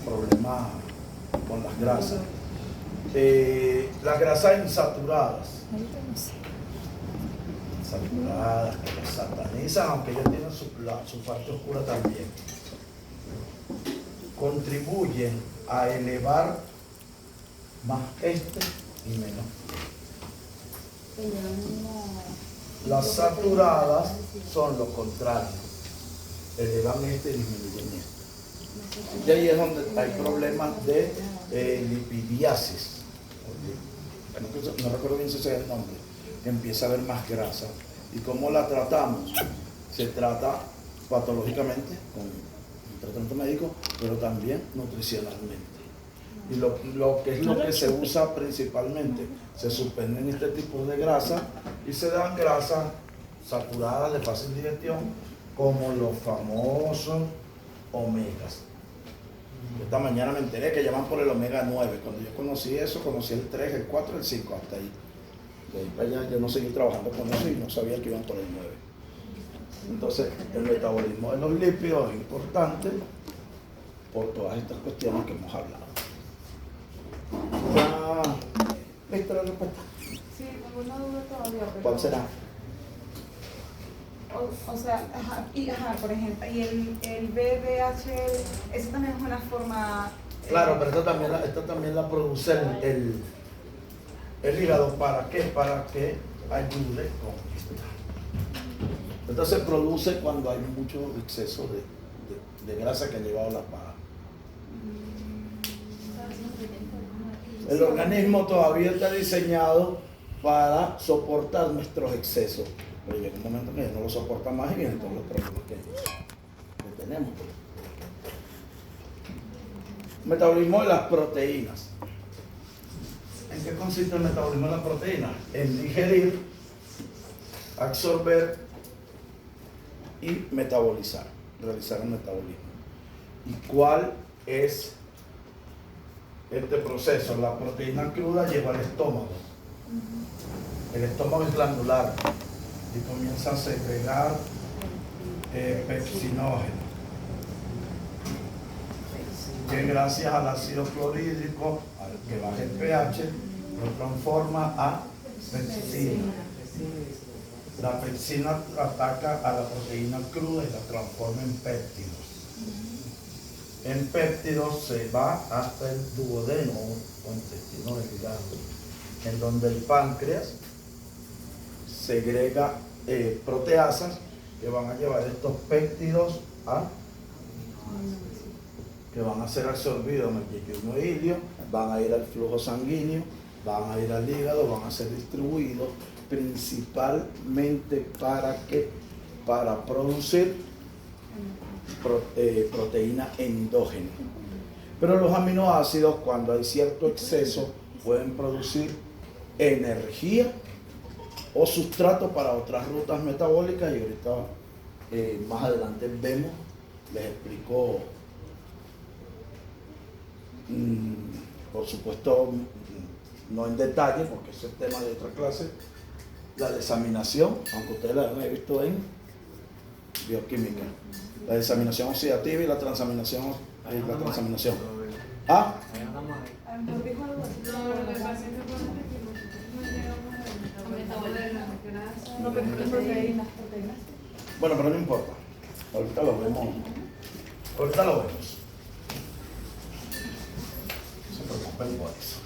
problemas con las grasas. Las grasas insaturadas, que las satanizan, aunque ellos tienen su parte oscura también, contribuyen a elevar más y menos. Las saturadas son lo contrario, elevan y disminuyen esto. Y ahí es donde hay problemas de lipidiasis. No recuerdo bien si ese es el nombre. Que empieza a haber más grasa. ¿Y cómo la tratamos? Se trata patológicamente con tratamiento médico, pero también nutricionalmente. Y lo que es lo que se usa principalmente, se suspenden este tipo de grasas y se dan grasas saturadas de fácil digestión, como los famosos omegas. Esta mañana me enteré que llaman por el omega 9. Cuando yo conocí eso, conocí el 3, el 4, el 5, hasta ahí. De ahí para allá yo no seguí trabajando con eso y no sabía que iban por el 9. Entonces, el metabolismo de los lípidos es importante por todas estas cuestiones que hemos hablado. ¿Ya viste la respuesta? Sí, tengo una duda todavía. Pero... ¿Cuál será? O sea, por ejemplo, y el BDHL, eso también es una forma... Claro, pero esto también la produce el hígado. ¿Para qué? Para que ayude con esto. Entonces se produce cuando hay mucho exceso de grasa que ha llevado la paga. El organismo todavía está diseñado para soportar nuestros excesos. Pero llega un momento que ya no lo soporta más y vienen todos los problemas que tenemos. Metabolismo de las proteínas. ¿En qué consiste el metabolismo de las proteínas? En digerir, absorber y metabolizar, realizar el metabolismo. ¿Y cuál es este proceso? La proteína cruda lleva al estómago. El estómago es glandular y comienza a segregar pepsinógeno, que gracias al ácido clorhídrico, al que baja el pH, lo transforma a pepsina. La pepsina ataca a la proteína cruda y la transforma en péptidos. En péptidos se va hasta el duodeno o intestino delgado, en donde el páncreas segrega proteasas que van a llevar estos péptidos que van a ser absorbidos en el yeyuno ilio, van a ir al flujo sanguíneo, van a ir al hígado, van a ser distribuidos principalmente para producir proteína endógena. Pero los aminoácidos, cuando hay cierto exceso, pueden producir energía o sustrato para otras rutas metabólicas, y ahorita más adelante les explico, por supuesto no en detalle porque ese es tema de otra clase, la desaminación, aunque ustedes la han visto en bioquímica, la desaminación oxidativa y la transaminación. ¿Ah? Nos dijo algo así. No, lo que pasa es que por no llegamos al metabolismo. No, pero proteínas. Bueno, pero no importa. Ahorita lo vemos. No se preocupen por eso.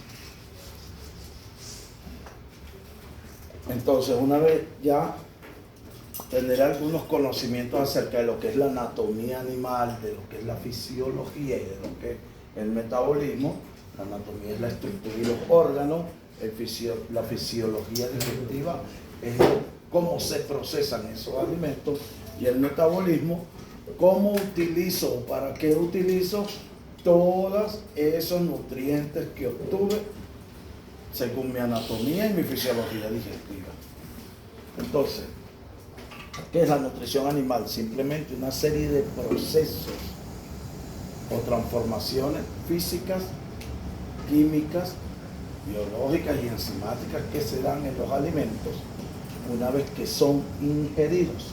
Entonces, una vez ya tendré algunos conocimientos acerca de lo que es la anatomía animal, de lo que es la fisiología y de lo que es el metabolismo. La anatomía es la estructura y los órganos, la fisiología digestiva es cómo se procesan esos alimentos, y el metabolismo, cómo utilizo, para qué utilizo todos esos nutrientes que obtuve según mi anatomía y mi fisiología digestiva. Entonces, ¿qué es la nutrición animal? Simplemente una serie de procesos o transformaciones físicas, químicas, biológicas y enzimáticas que se dan en los alimentos una vez que son ingeridos.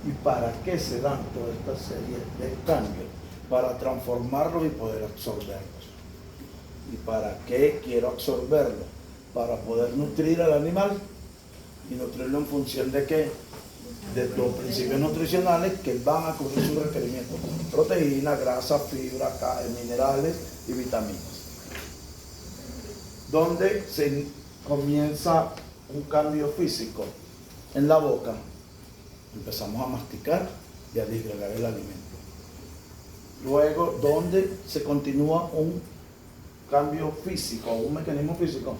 ¿Y para qué se dan toda esta serie de cambios? Para transformarlos y poder absorberlos. ¿Y para qué quiero absorberlos? Para poder nutrir al animal. ¿Y nutrirlo en función de qué? De los principios nutricionales que van a cubrir sus requerimientos: proteína, grasa, fibra, minerales y vitaminas. Donde se comienza un cambio físico en la boca, empezamos a masticar y a disgregar el alimento. Luego, donde se continúa un cambio físico, un mecanismo físico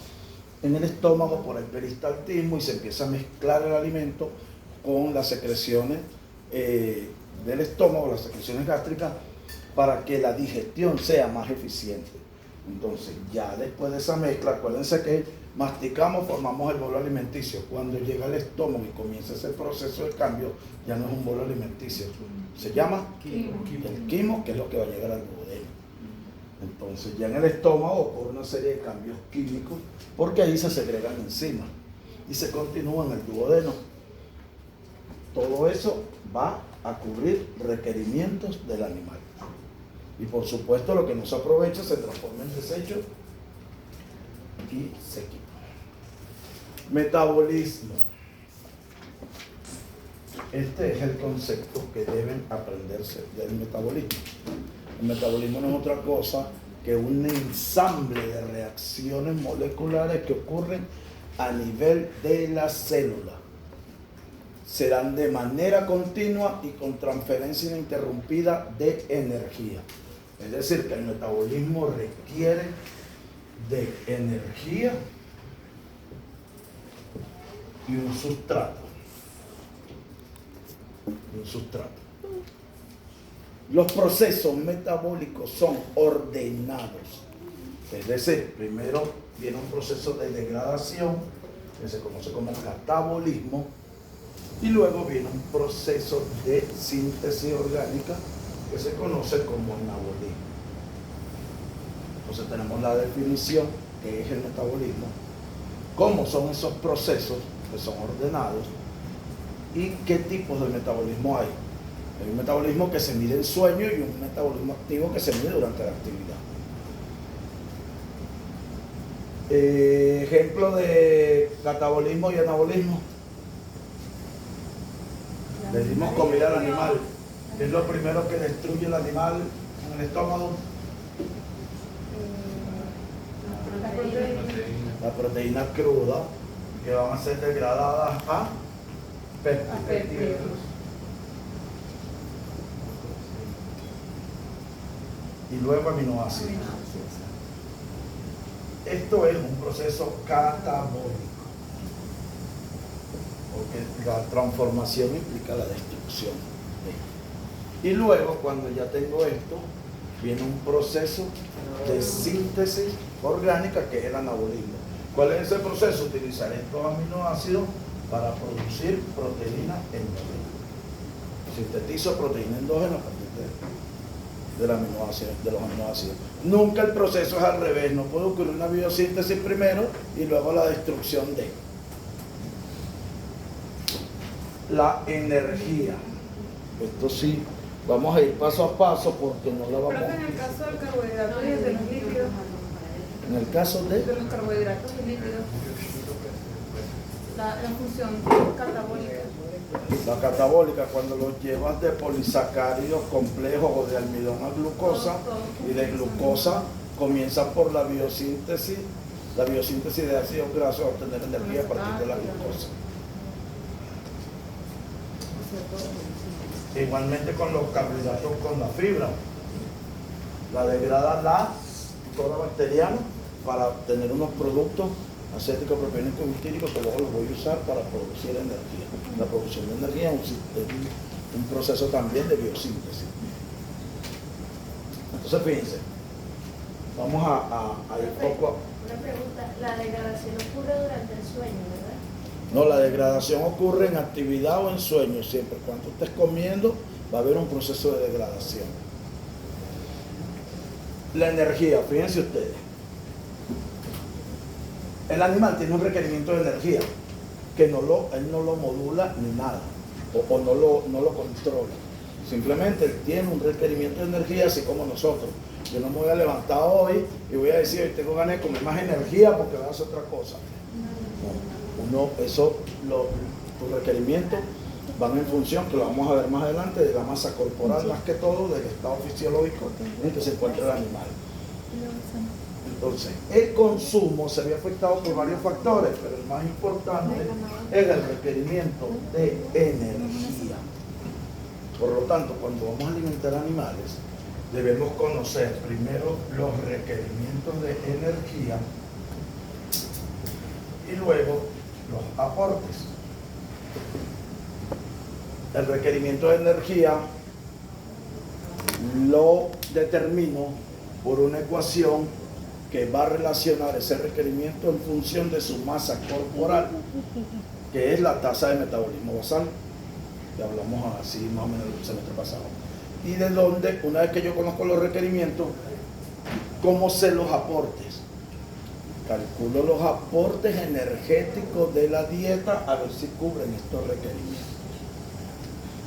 en el estómago por el peristaltismo, y se empieza a mezclar el alimento con las secreciones del estómago, las secreciones gástricas, para que la digestión sea más eficiente. Entonces, ya después de esa mezcla, acuérdense que masticamos, formamos el bolo alimenticio. Cuando llega al estómago y comienza ese proceso de cambio, ya no es un bolo alimenticio. Se llama el quimo, que es lo que va a llegar al duodeno. Entonces, ya en el estómago ocurre una serie de cambios químicos, porque ahí se segregan enzimas y se continúa en el duodeno. Todo eso va a cubrir requerimientos del animal. Y por supuesto, lo que no se aprovecha se transforma en desecho y se quita. Metabolismo. Este es el concepto que deben aprenderse del metabolismo. El metabolismo no es otra cosa que un ensamble de reacciones moleculares que ocurren a nivel de la célula. Serán de manera continua y con transferencia ininterrumpida de energía. Es decir, que el metabolismo requiere de energía y un sustrato. Los procesos metabólicos son ordenados. Es decir, primero viene un proceso de degradación, que se conoce como catabolismo, y luego viene un proceso de síntesis orgánica, que se conoce como anabolismo. Entonces tenemos la definición, que es el metabolismo, cómo son esos procesos que son ordenados y qué tipos de metabolismo hay. Hay un metabolismo que se mide en sueño y un metabolismo activo que se mide durante la actividad. Ejemplo de catabolismo y anabolismo. Le dimos comida al animal. ¿Qué es lo primero que destruye el animal en el estómago? La proteína cruda, que van a ser degradadas a péptidos. Y luego aminoácidos. Esto es un proceso catabólico, porque la transformación implica la destrucción. Y luego, cuando ya tengo esto, viene un proceso de síntesis orgánica, que es el anabolismo. ¿Cuál es ese proceso? Utilizar estos aminoácidos para producir proteína endógena. Sintetizo proteína endógena a partir de los aminoácidos. Nunca el proceso es al revés. No puede ocurrir una biosíntesis primero y luego la destrucción de la energía. Esto sí, vamos a ir paso a paso porque no la vamos a... Pero en el caso del carbohidrato y de los lípidos, En el caso de los carbohidratos y lípidos, la función catabólica. la catabólica, cuando los llevas de polisacáridos complejos o de almidón a glucosa, y de glucosa comienza por la biosíntesis de ácidos grasos a obtener energía a partir de la glucosa. Igualmente con los carbohidratos, con la fibra, la degrada la flora bacteriana para obtener unos productos acéticos, propiónicos y butínicos que luego los voy a usar para producir energía. La producción de energía es un proceso también de biosíntesis. Entonces fíjense, vamos a ir poco a... Una pregunta, la degradación ocurre durante el sueño, ¿verdad? No, la degradación ocurre en actividad o en sueño. Siempre cuando estés comiendo va a haber un proceso de degradación. La energía, fíjense ustedes. El animal tiene un requerimiento de energía que él no lo modula ni nada, o no lo controla. Simplemente él tiene un requerimiento de energía así como nosotros. Yo no me voy a levantar hoy y voy a decir, hoy tengo ganas de comer más energía porque voy a hacer otra cosa. Tus requerimientos van en función, que lo vamos a ver más adelante, de la masa corporal, más que todo del estado fisiológico en el que se encuentra el animal. Entonces, el consumo se ve afectado por varios factores, pero el más importante es el requerimiento de energía. Por lo tanto, cuando vamos a alimentar animales, debemos conocer primero los requerimientos de energía y luego los aportes. El requerimiento de energía lo determino por una ecuación que va a relacionar ese requerimiento en función de su masa corporal, que es la tasa de metabolismo basal, que hablamos así más o menos el semestre pasado. Y de donde, una vez que yo conozco los requerimientos, ¿cómo sé los aportes? Calculo los aportes energéticos de la dieta a ver si cubren estos requerimientos.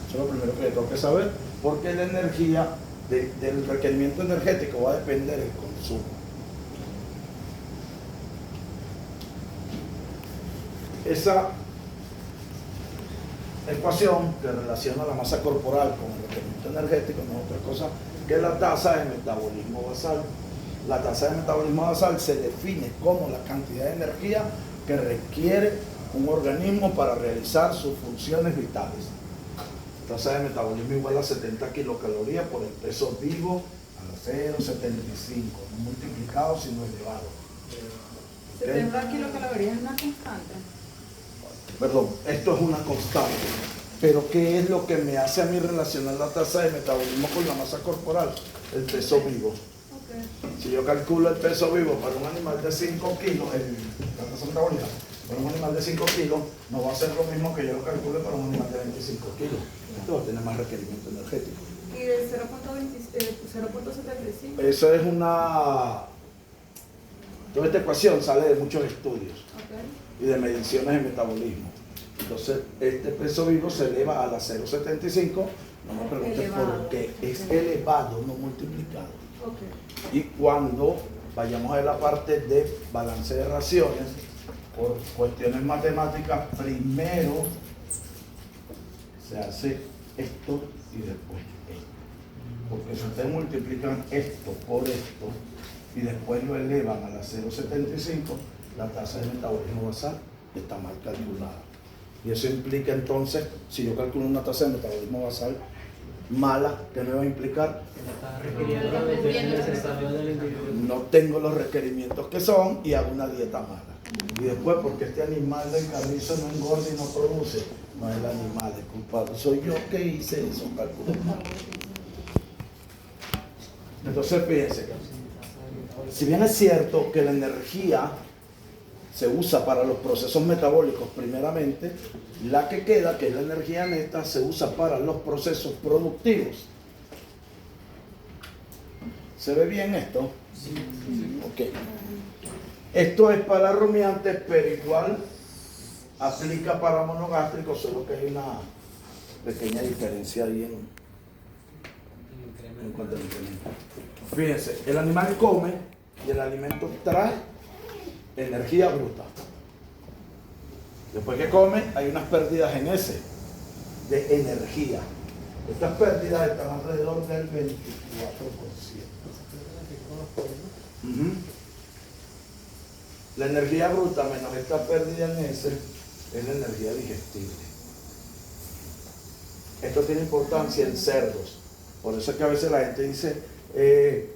Eso es lo primero que tengo que saber, porque la energía del requerimiento energético va a depender del consumo. Esa ecuación que relaciona la masa corporal con el requerimiento energético no es otra cosa que la tasa de metabolismo basal. La tasa de metabolismo basal se define como la cantidad de energía que requiere un organismo para realizar sus funciones vitales. Tasa de metabolismo igual a 70 kilocalorías por el peso vivo a la 0,75, no multiplicado sino elevado. 70 kilocalorías es una constante. Perdón, esto es una constante. Pero ¿qué es lo que me hace a mí relacionar la tasa de metabolismo con la masa corporal? El peso vivo. Okay. Si yo calculo el peso vivo para un animal de 5 kilos, la tasa metabólica, para un animal de 5 kilos, no va a ser lo mismo que yo lo calcule para un animal de 25 kilos. Esto va a tener más requerimiento energético. ¿Y de 0.75? Eso es una... Toda esta ecuación sale de muchos estudios Okay. y de mediciones de metabolismo. Entonces, este peso vivo se eleva a la 0,75, no me preguntes por qué, es elevado, no multiplicado. Okay. Y cuando vayamos a ver la parte de balance de raciones, por cuestiones matemáticas, primero se hace esto y después esto. Porque si ustedes multiplican esto por esto y después lo elevan a la 0,75, la tasa de metabolismo basal está mal calculada. Y eso implica entonces, si yo calculo una tasa de metabolismo basal mala, ¿qué me va a implicar? No tengo los requerimientos que son y hago una dieta mala. Y después, porque este animal del carrizo no engorda y no produce, no es el animal, el culpable soy yo que hice esos cálculos malos. Entonces fíjense, si bien es cierto que la energía se usa para los procesos metabólicos primeramente, la que queda, que es la energía neta, se usa para los procesos productivos. ¿Se ve bien esto? Sí. Ok. Esto es para rumiantes, pero igual aplica para monogástricos, solo que hay una pequeña diferencia ahí en cuanto al incremento. Fíjense, el animal come y el alimento trae energía bruta. Después que come, hay unas pérdidas en ese de energía. Estas pérdidas están alrededor del 24%. La energía bruta menos esta pérdida en ese es la energía digestible. Esto tiene importancia en cerdos. Por eso es que a veces la gente dice,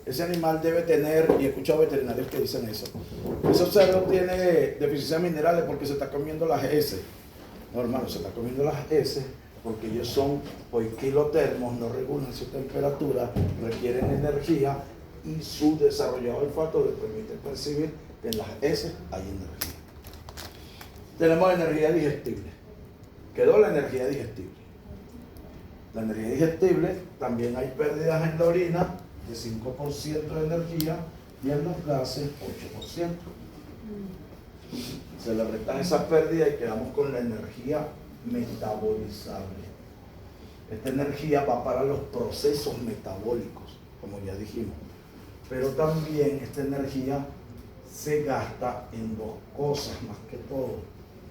ese animal debe tener, y he escuchado veterinarios que dicen eso, esos cerdos tienen deficiencia de minerales porque se está comiendo las heces. No, hermano, se está comiendo las heces porque ellos son poiquilotermos, no regulan su temperatura, requieren energía y su desarrollado olfato les permite percibir que en las heces hay energía. Tenemos energía digestible. Quedó la energía digestible. La energía digestible, también hay pérdidas en la orina de 5% de energía y en los gases 8%. Se le restan esas pérdidas y quedamos con la energía metabolizable. Esta energía va para los procesos metabólicos, como ya dijimos. Pero también esta energía se gasta en dos cosas, más que todo.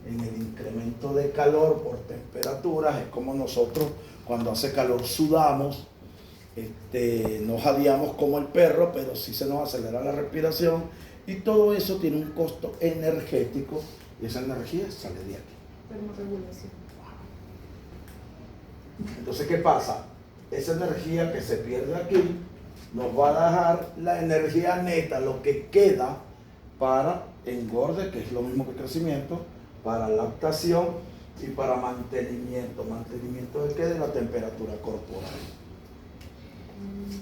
En el incremento de calor por temperaturas, es como nosotros cuando hace calor sudamos, nos jadeamos como el perro, pero sí se nos acelera la respiración y todo eso tiene un costo energético y esa energía sale de aquí. Termorregulación. Entonces, ¿qué pasa? Esa energía que se pierde aquí nos va a dejar la energía neta, lo que queda para engorde, que es lo mismo que crecimiento, para lactación y para mantenimiento. ¿Mantenimiento de qué? De la temperatura corporal.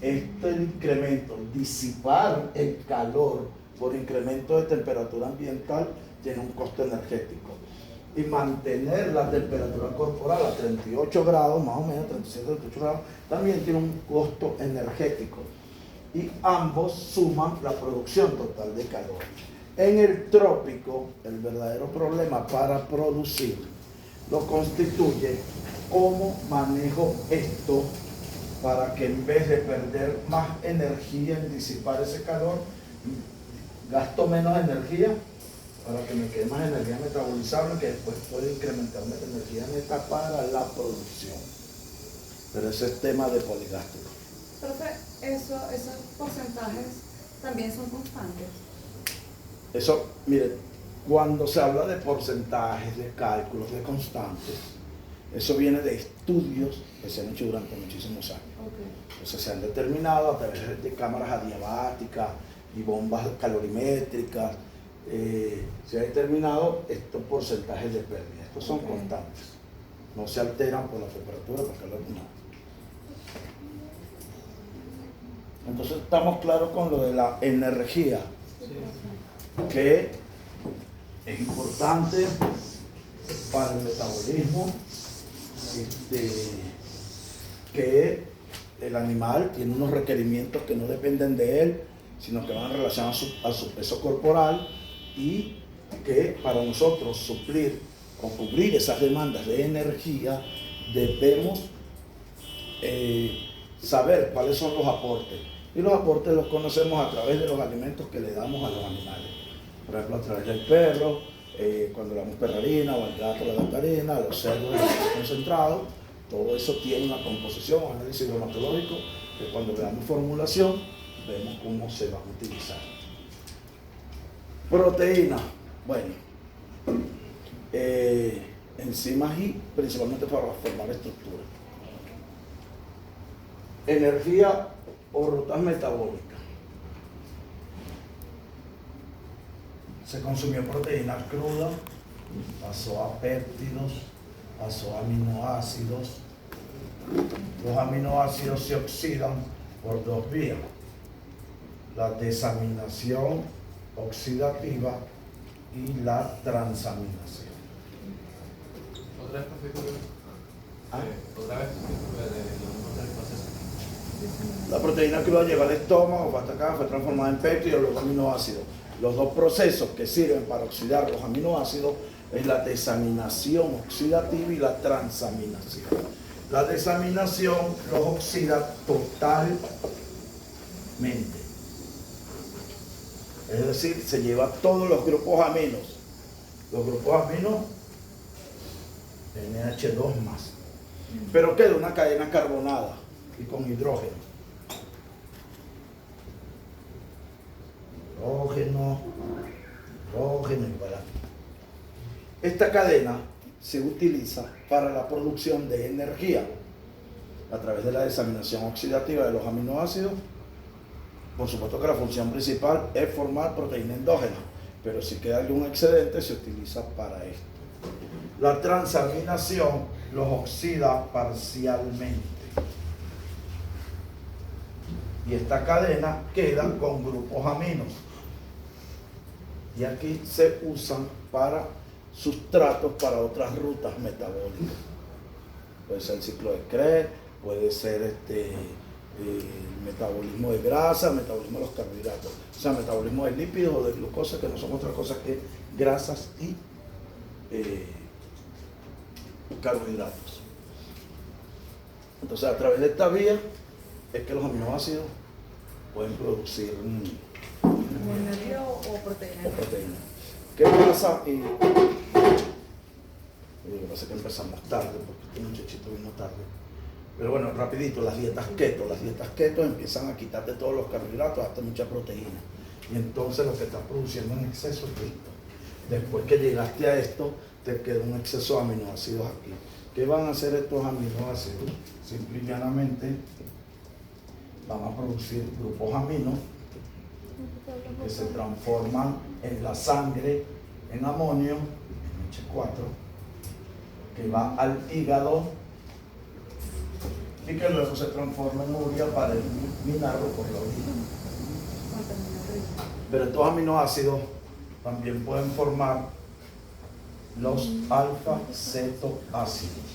Este incremento, disipar el calor por incremento de temperatura ambiental, tiene un costo energético. Y mantener la temperatura corporal a 38 grados, más o menos, 37, 38 grados, también tiene un costo energético. Y ambos suman la producción total de calor. En el trópico, el verdadero problema para producir lo constituye cómo manejo esto para que en vez de perder más energía en disipar ese calor, gasto menos energía para que me quede más energía metabolizable que después puede incrementarme la energía neta para la producción. Pero ese es tema de poligástrico. Profe, esos porcentajes también son constantes. Eso, miren, cuando se habla de porcentajes, de cálculos, de constantes, eso viene de estudios que se han hecho durante muchísimos años. Okay. Entonces se han determinado a través de cámaras adiabáticas y bombas calorimétricas, se ha determinado estos porcentajes de pérdida. Estos son constantes, no se alteran por la temperatura, por calor, no. Entonces estamos claros con lo de la energía, que es importante para el metabolismo, que el animal tiene unos requerimientos que no dependen de él, sino que van relacionados a su peso corporal, y que para nosotros suplir o cubrir esas demandas de energía debemos saber cuáles son los aportes. Y los aportes los conocemos a través de los alimentos que le damos a los animales. Por ejemplo, a través del perro, cuando le damos perrarina, o al gato la lactarina, a los cerdos el concentrado. Todo eso tiene una composición, un análisis bromatológico, que cuando le damos formulación, vemos cómo se va a utilizar. Proteína, bueno, enzimas y principalmente para formar estructura. Energía o rutas metabólicas. Se consumió proteína cruda, pasó a péptidos, pasó a aminoácidos. Los aminoácidos se oxidan por dos vías: la desaminación oxidativa y la transaminación. Otra vez, profe, otra vez, del proceso. La proteína cruda llega al estómago, fue hasta acá, fue transformada en péptidos, los aminoácidos. Los dos procesos que sirven para oxidar los aminoácidos es la desaminación oxidativa y la transaminación. La desaminación los oxida totalmente. Es decir, se lleva todos los grupos aminos. Los grupos aminos, NH2+. Pero queda una cadena carbonada y con hidrógeno. Hidrógeno y para. Esta cadena se utiliza para la producción de energía a través de la desaminación oxidativa de los aminoácidos. Por supuesto que la función principal es formar proteína endógena, pero si queda algún excedente se utiliza para esto. La transaminación los oxida parcialmente. Y esta cadena queda con grupos aminos. Y aquí se usan para sustratos para otras rutas metabólicas. Puede ser el ciclo de Krebs, puede ser el metabolismo de grasa, el metabolismo de los carbohidratos, o sea, metabolismo de lípidos o de glucosa, que no son otra cosa que grasas y carbohidratos. Entonces, a través de esta vía es que los aminoácidos pueden producir ¿Energía o proteína? proteína. ¿Qué pasa? Lo que pasa es que empezamos tarde, porque este muchachito vino tarde. Pero bueno, rapidito, las dietas keto empiezan a quitarte todos los carbohidratos, hasta mucha proteína. Y entonces lo que estás produciendo en exceso es esto. Después que llegaste a esto, te queda un exceso de aminoácidos aquí. ¿Qué van a hacer estos aminoácidos? Simple y llanamente van a producir grupos aminos que se transforman en la sangre en amonio, NH4, que va al hígado y que luego se transforma en urea para eliminarlo por la orina. Pero estos aminoácidos también pueden formar los alfa-cetoácidos.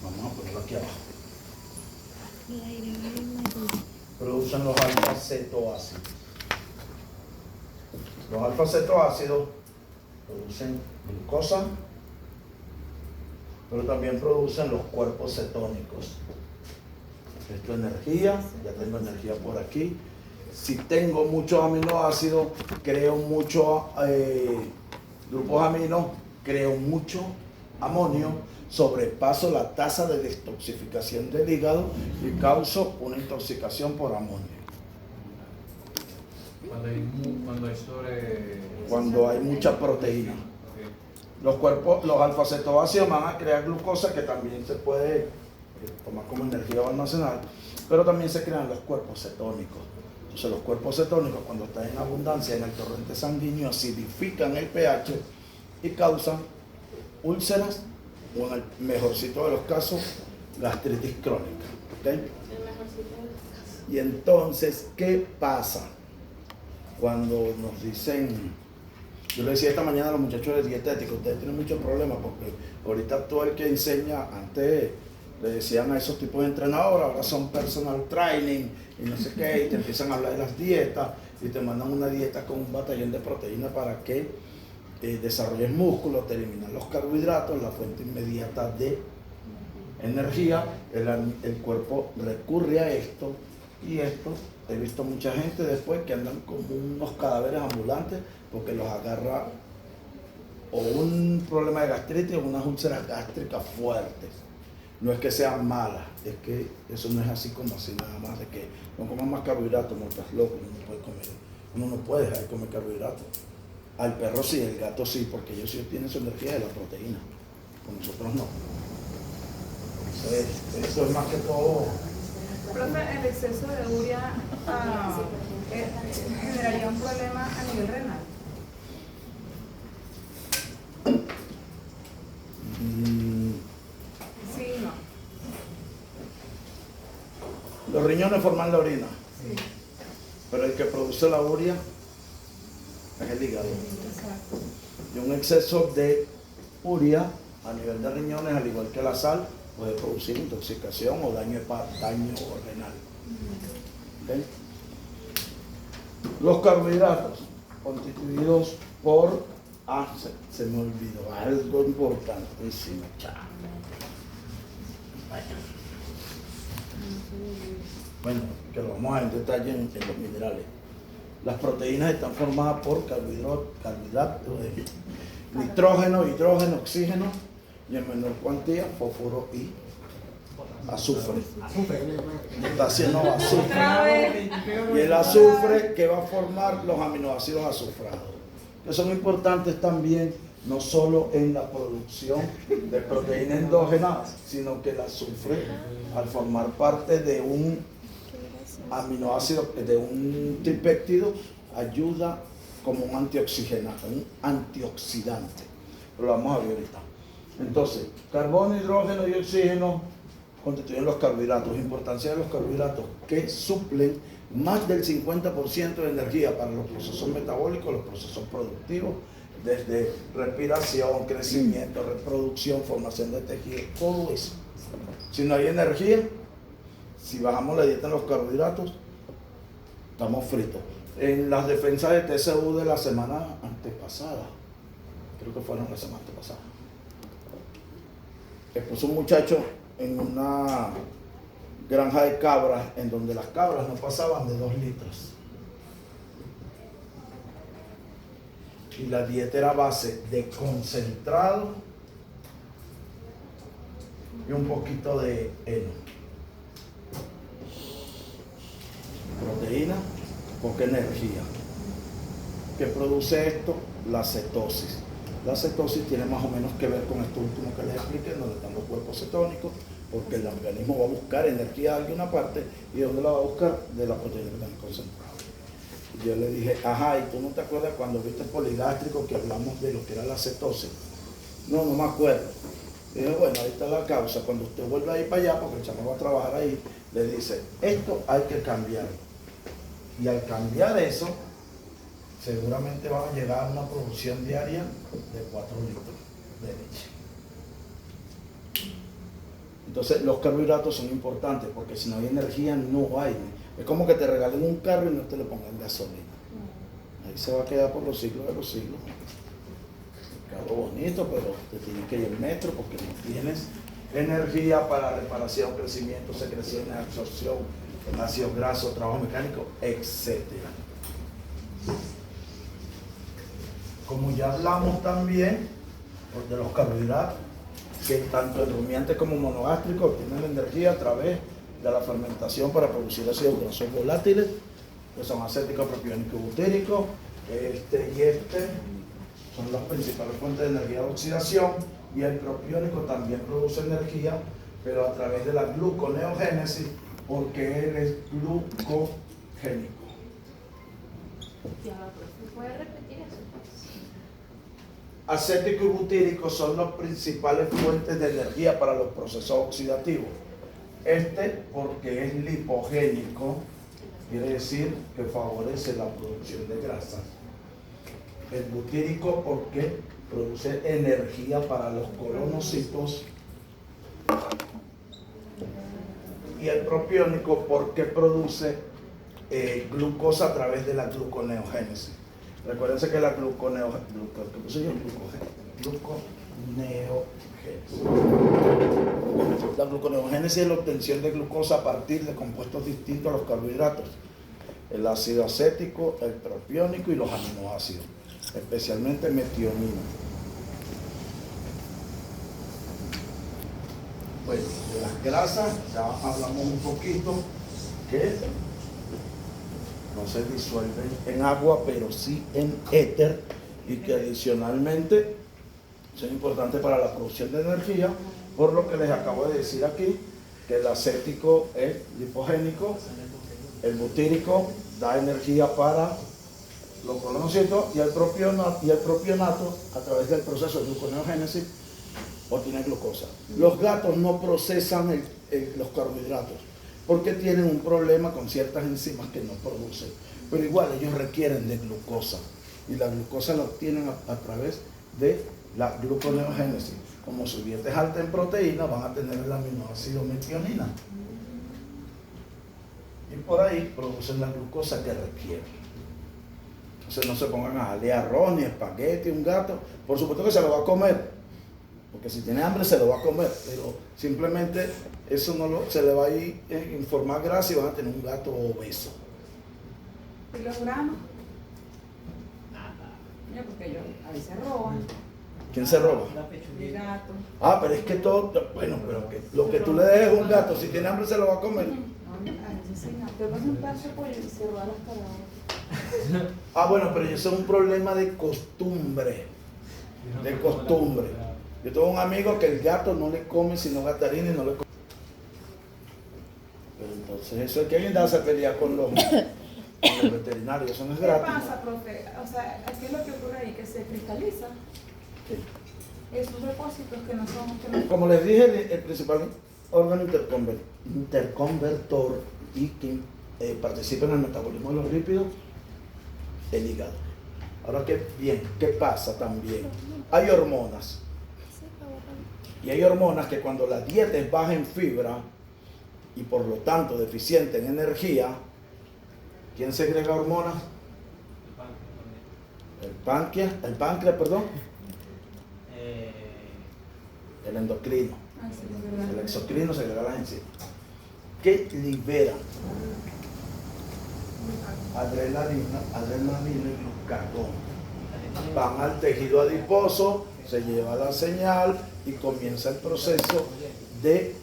Vamos a ponerlo aquí abajo. Producen los alfa-cetoácidos. Los alfa-cetoácidos producen glucosa, pero también producen los cuerpos cetónicos. Esto es energía, ya tengo energía por aquí. Si tengo muchos aminoácidos, creo muchos grupos aminos, creo mucho amonio, sobrepaso la tasa de detoxificación del hígado y causo una intoxicación por amonio. Cuando hay mucha proteína. Los alfa-cetoácidos van a crear glucosa que también se puede tomar como energía o almacenar, pero también se crean los cuerpos cetónicos. Entonces los cuerpos cetónicos, cuando están en abundancia en el torrente sanguíneo, acidifican el pH y causan úlceras o, en el mejorcito de los casos, gastritis crónica. ¿Okay? Y entonces, ¿qué pasa cuando nos dicen? Yo le decía esta mañana a los muchachos de dietética, ustedes tienen muchos problemas porque ahorita todo el que enseña, antes le decían a esos tipos de entrenadores, ahora son personal training y no sé qué, y te empiezan a hablar de las dietas y te mandan una dieta con un batallón de proteína para que desarrolles músculo, te eliminan los carbohidratos, la fuente inmediata de energía. El cuerpo recurre a esto y esto. He visto mucha gente después que andan como unos cadáveres ambulantes porque los agarra o un problema de gastritis o unas úlceras gástricas fuertes. No es que sean malas, es que eso no es así como así nada más de que no comas más carbohidratos, no estás loco, uno no puede dejar de comer carbohidratos. Al perro sí, el gato sí, porque ellos sí tienen su energía de la proteína, con nosotros no. Eso es más que todo. Profe, el exceso de urea generaría un problema a nivel renal. Sí, no. Los riñones forman la orina, Sí. pero el que produce la urea es el hígado. Exacto. Y un exceso de urea a nivel de riñones, al igual que la sal, puede producir intoxicación o daño renal. ¿Okay? Los carbohidratos constituidos por... se me olvidó algo importantísimo. Bueno, que lo vamos a ver en detalle en los minerales. Las proteínas están formadas por carbohidratos de nitrógeno, hidrógeno, oxígeno y en menor cuantía fósforo y azufre. Potasio no, azufre. Y el azufre que va a formar los aminoácidos azufrados, que son importantes también no solo en la producción de proteína endógena, sino que el azufre, al formar parte de un aminoácido, de un tripéptido, ayuda como un antioxidante, pero lo vamos a ver ahorita. Entonces, carbono, hidrógeno y oxígeno constituyen los carbohidratos. Importancia de los carbohidratos, que suplen más del 50% de energía para los procesos metabólicos, los procesos productivos, desde respiración, crecimiento, reproducción, formación de tejido, todo eso. Si no hay energía, si bajamos la dieta en los carbohidratos, estamos fritos. En las defensas de TCU de la semana antepasada, creo que fueron la semana antepasada, expuso un muchacho en una granja de cabras en donde las cabras no pasaban de 2 litros. Y la dieta era a base de concentrado y un poquito de heno. Proteína, poca energía. ¿Qué produce esto? La cetosis. La cetosis tiene más o menos que ver con esto último que les expliqué, donde están los cuerpos cetónicos, porque el organismo va a buscar energía de alguna parte, y ¿dónde la va a buscar? De la proteína que están concentradas. Y yo le dije, ajá, ¿y tú no te acuerdas cuando viste el poligástrico que hablamos de lo que era la cetosis? No, no me acuerdo. Y dije, bueno, ahí está la causa. Cuando usted vuelve a ir para allá, porque el chamo va a trabajar ahí, le dice, esto hay que cambiarlo. Y al cambiar eso, seguramente van a llegar a una producción diaria de 4 litros de leche. Entonces los carbohidratos son importantes porque si no hay energía no hay. Es como que te regalen un carro y no te le pongan gasolina. Ahí se va a quedar por los siglos de los siglos. Un carro bonito, pero te tienes que ir al metro porque no tienes energía para reparación, crecimiento, secreción, absorción, ácidos grasos, trabajo mecánico, etc. Como ya hablamos también de los carbohidratos, que tanto el rumiante como monogástrico obtienen energía a través de la fermentación para producir ácidos grasos volátiles, que son acético, propiónico y butírico. Este y este son las principales fuentes de energía de oxidación, y el propiónico también produce energía, pero a través de la gluconeogénesis, porque él es glucogénico. Ya, ¿me puede repetir eso? Acético y butírico son las principales fuentes de energía para los procesos oxidativos. Este porque es lipogénico, quiere decir que favorece la producción de grasas. El butírico porque produce energía para los colonocitos. Y el propiónico porque produce glucosa a través de la gluconeogénesis. Recuérdense que la gluconeogénesis es la obtención de glucosa a partir de compuestos distintos a los carbohidratos, el ácido acético, el propiónico y los aminoácidos, especialmente metionina. Bueno, de las grasas ya hablamos un poquito, que no se disuelven en agua, pero sí en éter, y que adicionalmente son importantes para la producción de energía, por lo que les acabo de decir aquí, que el acético es lipogénico, el butírico da energía para los colonocitos, y el propionato a través del proceso de gluconeogénesis obtiene glucosa. Los gatos no procesan los carbohidratos porque tienen un problema con ciertas enzimas que no producen, pero igual ellos requieren de glucosa, y la glucosa la obtienen a través de la gluconeogénesis. Como su dieta es alta en proteína, van a tener el aminoácido metionina, y por ahí producen la glucosa que requieren. Entonces no se pongan a darle arroz ni espagueti a un gato. Por supuesto que se lo va a comer, porque si tiene hambre se lo va a comer, pero simplemente eso se le va a ir en formar grasa y van a tener un gato obeso. ¿Y los gramos? Mira, porque ellos a veces roban. ¿Quién se roba? La El pechuguita. gato. Ah, pero es que todo, bueno, pero que lo que tú le dejes a un gato, si tiene hambre se lo va a comer. No, a veces sí, no. Te pasa un pedazo de pollo y se roba las paradas. Ah, bueno, pero eso es un problema de costumbre. De costumbre. Yo tengo un amigo que el gato no le come sino gatarina y no le come. Pero entonces eso es que alguien darse a pelear con los veterinarios, eso no es ¿Qué gratis. pasa, profe? O sea, ¿qué es lo que ocurre ahí? Que se cristaliza. Sí. Esos depósitos que no son... Que no... Como les dije, el principal órgano interconvertor y que participa en el metabolismo de los lípidos, el hígado. Ahora que bien, ¿qué pasa también? Hay hormonas. Y hay hormonas que cuando la dieta es baja en fibra y por lo tanto deficiente en energía, ¿quién segrega hormonas? El páncreas, perdón. El endocrino. Ay, sí, es verdad. El exocrino segrega las enzimas. ¿Qué liberan? Adrenalina y glucagón. Van al tejido adiposo, se lleva la señal y comienza el proceso de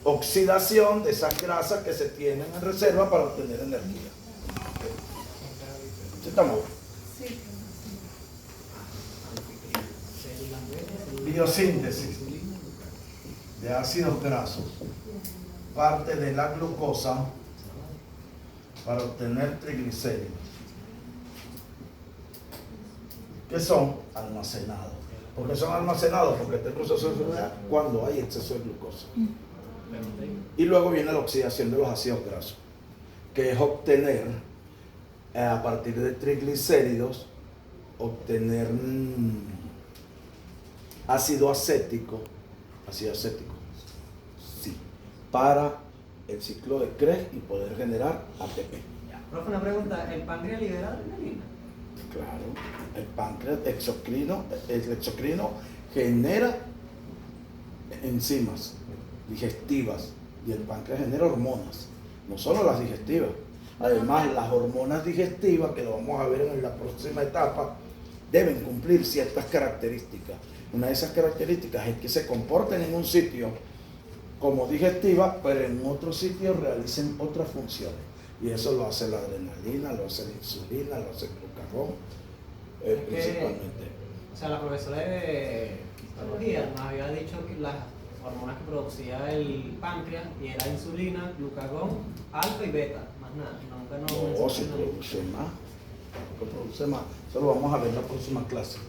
oxidación de esas grasas que se tienen en reserva para obtener energía. ¿Sí estamos? Sí. Biosíntesis de ácidos grasos, parte de la glucosa para obtener triglicéridos, que son almacenados. ¿Por qué son almacenados? Porque este proceso de enfermedad cuando hay exceso de glucosa. Y luego viene la oxidación de los ácidos grasos, que es obtener, a partir de triglicéridos, obtener ácido acético, sí, para el ciclo de Krebs y poder generar ATP. Profe, una pregunta, ¿el páncreas libera adrenalina? Claro, el páncreas el exocrino genera enzimas digestivas y el páncreas genera hormonas, no solo las digestivas. Además, las hormonas digestivas, que lo vamos a ver en la próxima etapa, deben cumplir ciertas características. Una de esas características es que se comporten en un sitio como digestiva, pero en otro sitio realicen otras funciones. Y eso lo hace la adrenalina, lo hace la insulina, lo hace el glucagón, principalmente. O sea, la profesora de histología nos había dicho que las hormonas que producía el páncreas y era insulina, glucagón, alfa y beta, más nada. No, se produce más. Eso lo vamos a ver en la próxima clase.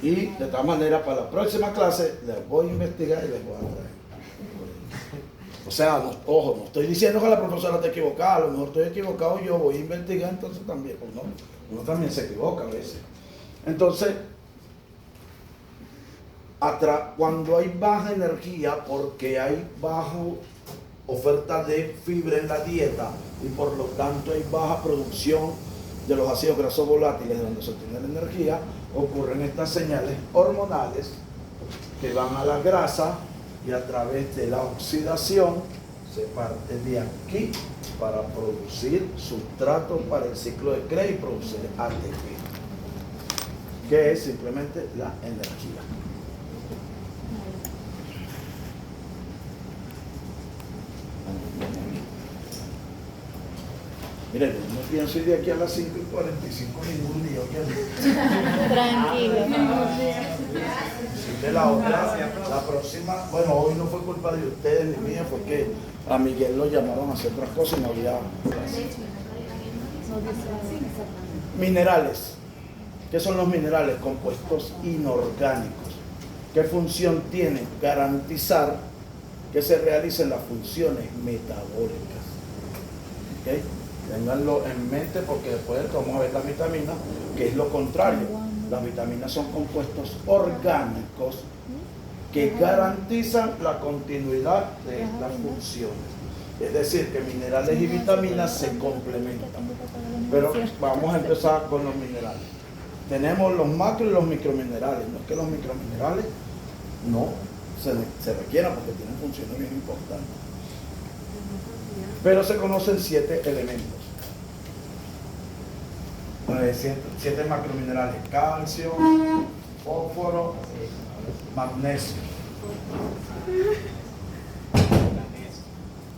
Y de todas maneras, para la próxima clase les voy a investigar y les voy a traer. O sea, ojo, no estoy diciendo que la profesora esté equivocada, a lo mejor estoy equivocado yo, voy a investigar entonces también, pues no, uno también se equivoca a veces. Entonces, cuando hay baja energía, porque hay baja oferta de fibra en la dieta y por lo tanto hay baja producción de los ácidos grasos volátiles de donde se obtiene la energía, ocurren estas señales hormonales que van a la grasa y a través de la oxidación se parte de aquí para producir sustrato para el ciclo de Krebs y producir ATP, que es simplemente la energía. Miren, no pienso ir de aquí a las 5:45 ningún día, ¿ok? Tranquilo. De la otra, la próxima, bueno, hoy no fue culpa de ustedes ni mía, fue que a Miguel lo llamaron a hacer otras cosas y no había clase. Minerales. ¿Qué son los minerales? Compuestos inorgánicos. ¿Qué función tienen? Garantizar que se realicen las funciones metabólicas. ¿Okay? Ténganlo en mente porque después vamos a ver las vitaminas, que es lo contrario. Las vitaminas son compuestos orgánicos que garantizan la continuidad de estas funciones. Es decir, que minerales y vitaminas se complementan. Pero vamos a empezar con los minerales. Tenemos los macro y los microminerales. No es que los microminerales no se requieran porque tienen funciones bien importantes. Pero se conocen 7 elementos. 7 macrominerales: calcio, fósforo, magnesio.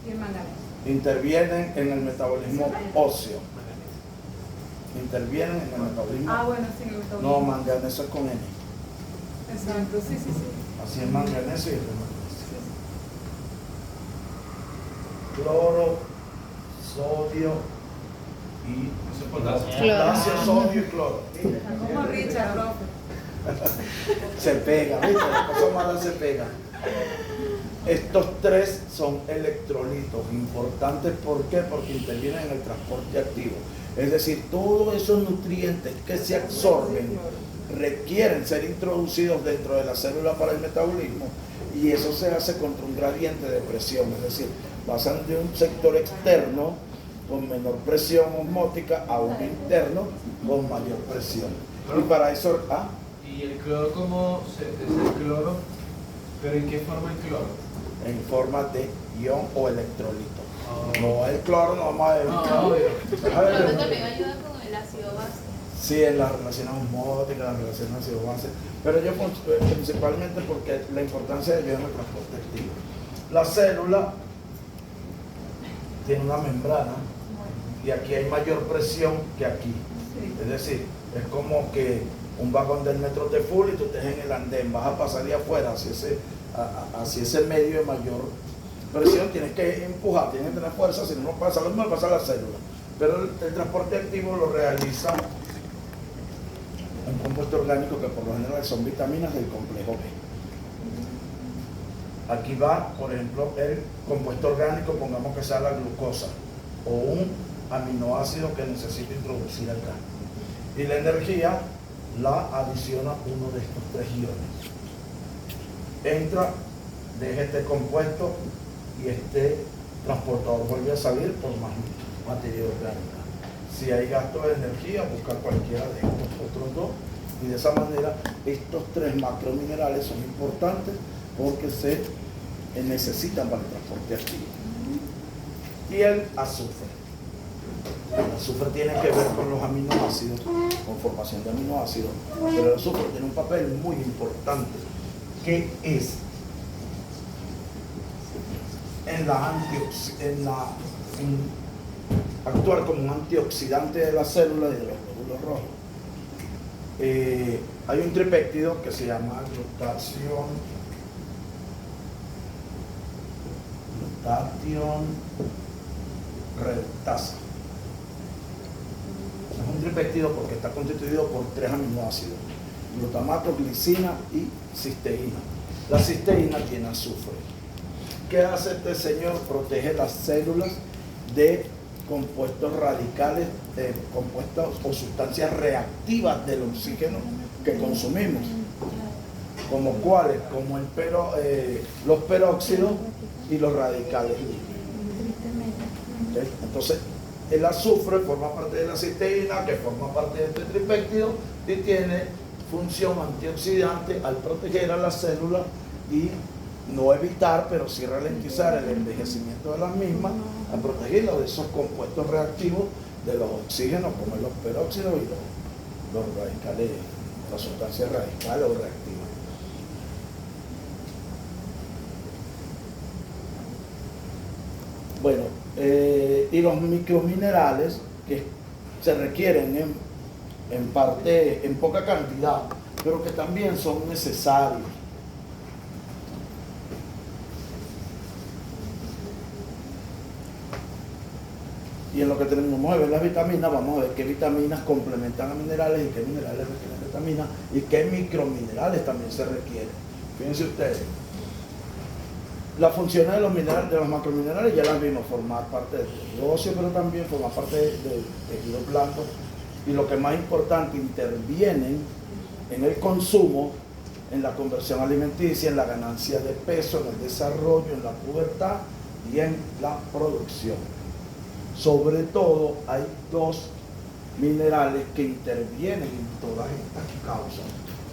Y el manganeso. Intervienen en el metabolismo óseo. Intervienen en el metabolismo. Ah, bueno, sí, el metabolismo. No, manganeso es con N. Exacto, sí. Así es manganeso y el magnesio. Cloro, sodio y potasio, sodio y cloro. Está como Richard, profe. Se pega, ¿viste? Las cosas malas se pegan. Estos 3 son electrolitos importantes. ¿Por qué? Porque intervienen en el transporte activo. Es decir, todos esos nutrientes que se absorben requieren ser introducidos dentro de la célula para el metabolismo, y eso se hace contra un gradiente de presión, es decir, pasan de un sector externo con menor presión osmótica a uno interno con mayor presión. Y para eso... ¿Y el cloro cómo es el cloro? ¿Pero en qué forma el cloro? En forma de ion o electrolito. No, el cloro no vamos a ver. Pero también ayuda con el ácido base. Sí, en las relaciones osmóticas, las relaciones ácido-base, pero yo principalmente porque la importancia de ello es el transporte activo. La célula tiene una membrana y aquí hay mayor presión que aquí. Es decir, es como que un vagón del metro te full y tú estés en el andén, vas a pasar de afuera hacia ese medio de mayor presión, tienes que empujar, tienes que tener fuerza, si no pasa lo mismo, pasa la célula. Pero el transporte activo lo realiza un compuesto orgánico que por lo general son vitaminas del complejo B. Aquí va, por ejemplo, el compuesto orgánico, pongamos que sea la glucosa o un aminoácido que necesito introducir acá. Y la energía la adiciona uno de estos 3 iones. Entra, deja este compuesto y este transportador vuelve a salir por más materia orgánica. Si hay gasto de energía, buscar cualquiera de estos otros 2. Y de esa manera, estos 3 macrominerales son importantes porque se necesitan para el transporte activo. Y el azufre. El azufre tiene que ver con los aminoácidos, con formación de aminoácidos, pero el azufre tiene un papel muy importante, que es actuar como un antioxidante de las células y de los glóbulos rojos. Hay un tripéptido que se llama glutatión reductasa. Es un tripéptido porque está constituido por 3 aminoácidos: glutamato, glicina y cisteína. La cisteína tiene azufre. ¿Qué hace este señor? Protege las células de compuestos radicales, de compuestos o sustancias reactivas del oxígeno que consumimos. ¿Como cuáles? Como los peróxidos y los radicales libres. ¿Okay? Entonces, el azufre forma parte de la cisteína, que forma parte de este tripéptido, y tiene función antioxidante al proteger a las células y no evitar, pero sí ralentizar el envejecimiento de las mismas, a protegerlas de esos compuestos reactivos de los oxígenos, como los peróxidos y los radicales, las sustancias radicales o reactivas. Bueno, y los microminerales que se requieren en parte, en poca cantidad, pero que también son necesarios. Y en lo que tenemos que ver las vitaminas, vamos a ver qué vitaminas complementan a minerales y qué minerales requieren vitaminas y qué microminerales también se requieren. Fíjense ustedes, las funciones de los minerales, de los macrominerales ya las vimos: formar parte del tejido óseo, pero también formar parte del tejido blando. Y lo que más importante, intervienen en el consumo, en la conversión alimenticia, en la ganancia de peso, en el desarrollo, en la pubertad y en la producción. Sobre todo hay 2 minerales que intervienen en todas estas causas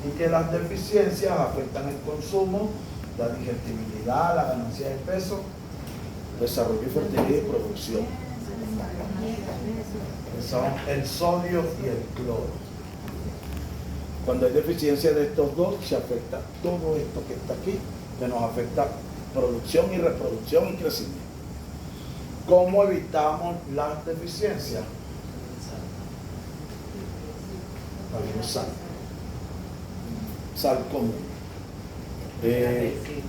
y que las deficiencias afectan el consumo, la digestibilidad, la ganancia de peso, desarrollo y fertilidad y producción. Son el sodio y el cloro. Cuando hay deficiencia de estos 2, se afecta todo esto que está aquí, que nos afecta producción y reproducción y crecimiento. ¿Cómo evitamos las deficiencias? Sal. Sal común.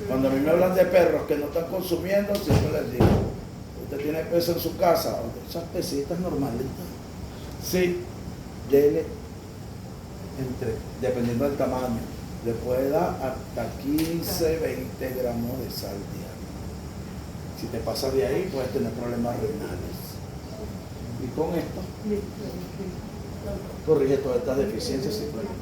Cuando a mí me hablan de perros que no están consumiendo, siempre les digo: ¿usted tiene peso en su casa? Esas pesitas normalitas. Sí, dele dependiendo del tamaño, le puede dar hasta 15, 20 gramos de sal diaria. Si te pasas de ahí, puedes tener problemas renales. Y con esto, corrige todas estas deficiencias y problemas.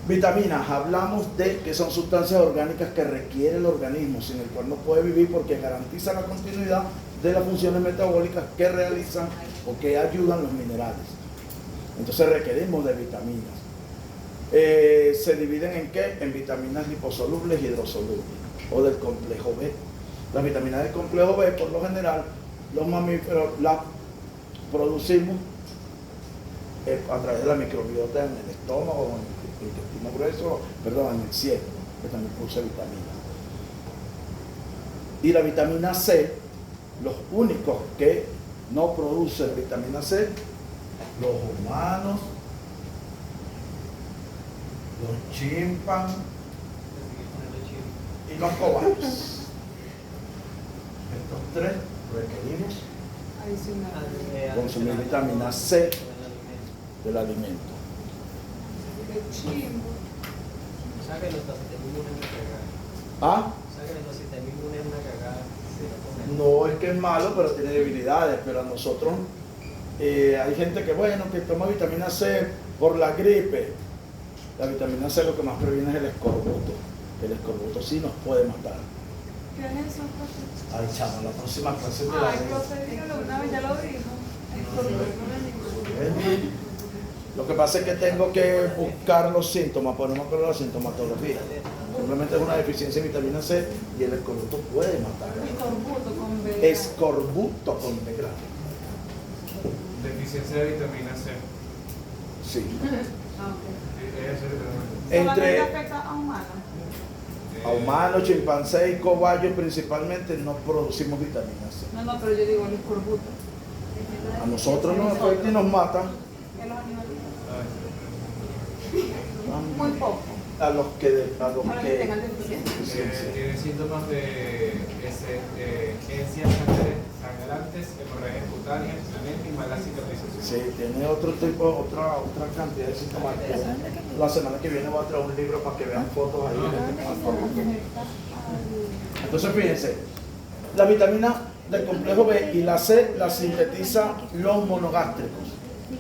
Vitaminas, hablamos de que son sustancias orgánicas que requiere el organismo, sin el cual no puede vivir, porque garantiza la continuidad de las funciones metabólicas que realizan o que ayudan los minerales. Entonces requerimos de vitaminas. ¿Se dividen en qué? En vitaminas liposolubles y hidrosolubles, o del complejo B. Las vitaminas del complejo B, por lo general, los mamíferos las producimos a través de la microbiota en el estómago, en el intestino grueso, en el cielo, que también produce vitaminas. Y la vitamina C, los únicos que no producen vitamina C, los humanos, los chimpancés y los cobayos. Estos 3 requerimos consumir vitamina C del alimento. qué chimbo. O sea que nuestro sistema inmune es una cagada. ¿Ah? O sea que nuestro sistema inmune es una cagada. Sí, lo comemos. No es que es malo, pero tiene debilidades. Pero a nosotros hay gente que, bueno, que toma vitamina C por la gripe. La vitamina C lo que más previene es el escorbuto. El escorbuto sí nos puede matar. ¿Qué es eso, profe? Ay, chamo, la próxima clase te la Ay, digo. profe, dígalo una vez, ya lo dijo. Lo que pasa es que tengo que buscar los síntomas, pero no me acuerdo de la sintomatología. Simplemente es una deficiencia de vitamina C y el escorbuto puede matar. Escorbuto con B. Escorbuto con B grande. Deficiencia de vitamina C. Sí. Ah, ok. Eso es literalmente. ¿Solamente Entre afecta a humanos? a humanos, chimpancés y cobayos principalmente no producimos vitamina C. No, pero yo digo el escorbuto. A nosotros nos afecta y nos mata. En los animalitos. Ah, Muy poco. A los que Para que tengan deficiencia. Tiene síntomas de encías sangrantes, hemorragias cutáneas, anemia y mala cicatrización. sí, tiene otro tipo, otra cantidad de síntomas. La semana que viene voy a traer un libro para que vean fotos ahí. Entonces fíjense, la vitamina del complejo B y la C la sintetiza los monogástricos,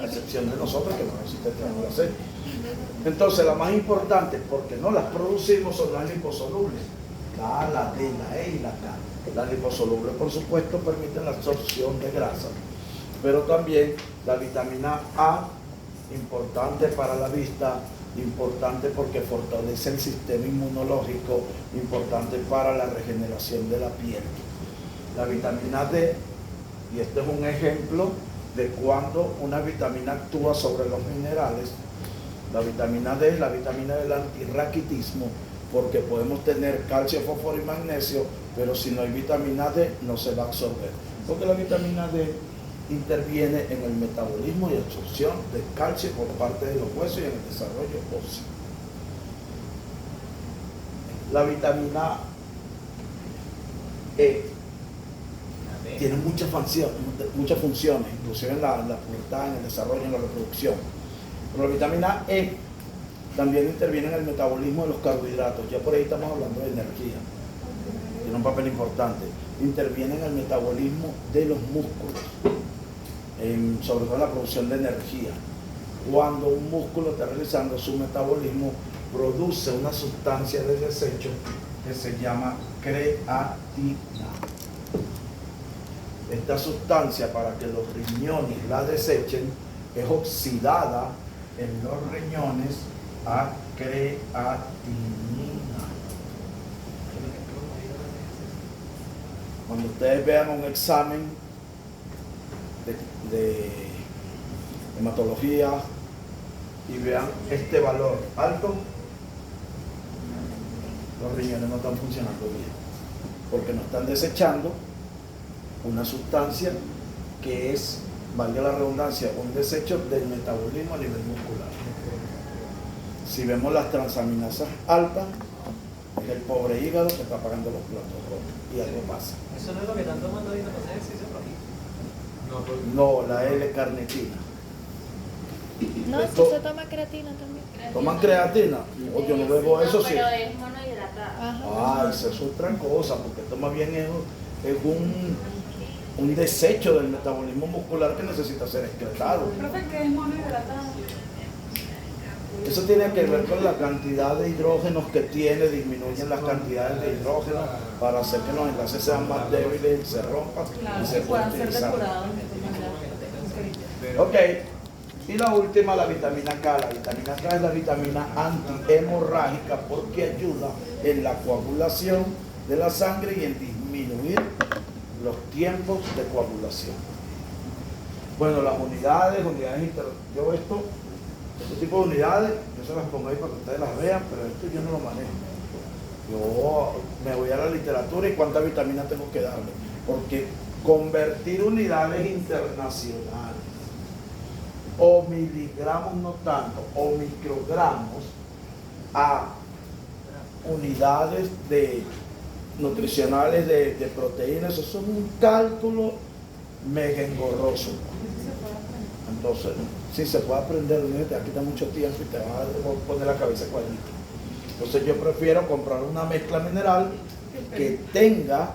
a excepción de nosotros que no sintetizamos la C. Entonces la más importante, porque no las producimos, son las liposolubles, la A, la D, la E y la K. Las liposolubles, por supuesto, permiten la absorción de grasa, pero también la vitamina A, importante para la vista, importante porque fortalece el sistema inmunológico, importante para la regeneración de la piel. La vitamina D, y este es un ejemplo de cuando una vitamina actúa sobre los minerales. La vitamina D es la vitamina del antirraquitismo, porque podemos tener calcio, fósforo y magnesio, pero si no hay vitamina D no se va a absorber, porque la vitamina D interviene en el metabolismo y absorción del calcio por parte de los huesos y en el desarrollo óseo. La vitamina E tiene muchas funciones, inclusive en la pubertad, en el desarrollo, en la reproducción. Pero la vitamina E también interviene en el metabolismo de los carbohidratos. Ya por ahí estamos hablando de energía. Tiene un papel importante. Interviene en el metabolismo de los músculos, sobre todo en la producción de energía. Cuando un músculo está realizando su metabolismo, produce una sustancia de desecho que se llama creatina. Esta sustancia, para que los riñones la desechen, es oxidada en los riñones a creatinina. Cuando ustedes vean un examen de hematología y vean este valor alto, los riñones no están funcionando bien, porque no están desechando una sustancia que es, valga la redundancia, un desecho del metabolismo a nivel muscular. Si vemos las transaminasas altas, es el pobre hígado que está pagando los platos rotos y algo pasa. Eso no es lo que están tomando ahorita para hacer ejercicio, profe. No, No, la L-carnitina. No, Esto- si se toma creatina también. ¿Toman creatina? O yo no bebo eso, sí. Pero es monohidratada. Ajá. Ah, eso es otra cosa, porque esto más bien es un desecho del metabolismo muscular que necesita ser excretado. Profe, ¿qué es monohidratado? Eso tiene que ver con la cantidad de hidrógenos que tiene, disminuyen las cantidades de hidrógeno para hacer que los enlaces sean más débiles, se rompan Claro, y que se puedan puedan ser utilizar. depurados. Ok, y la última, la vitamina K. La vitamina K es la vitamina antihemorrágica porque ayuda en la coagulación de la sangre y en disminuir los tiempos de coagulación. Bueno, las unidades yo este tipo de unidades, yo se las pongo ahí para que ustedes las vean, pero esto yo no lo manejo. Yo me voy a la literatura y cuántas vitaminas tengo que darle, porque convertir unidades internacionales, o miligramos no tanto, o microgramos, a unidades nutricionales de proteínas, eso es un cálculo mega engorroso. Entonces, si se puede aprender, te va a quitar mucho tiempo y te va a poner la cabeza cuadrita. Entonces yo prefiero comprar una mezcla mineral que tenga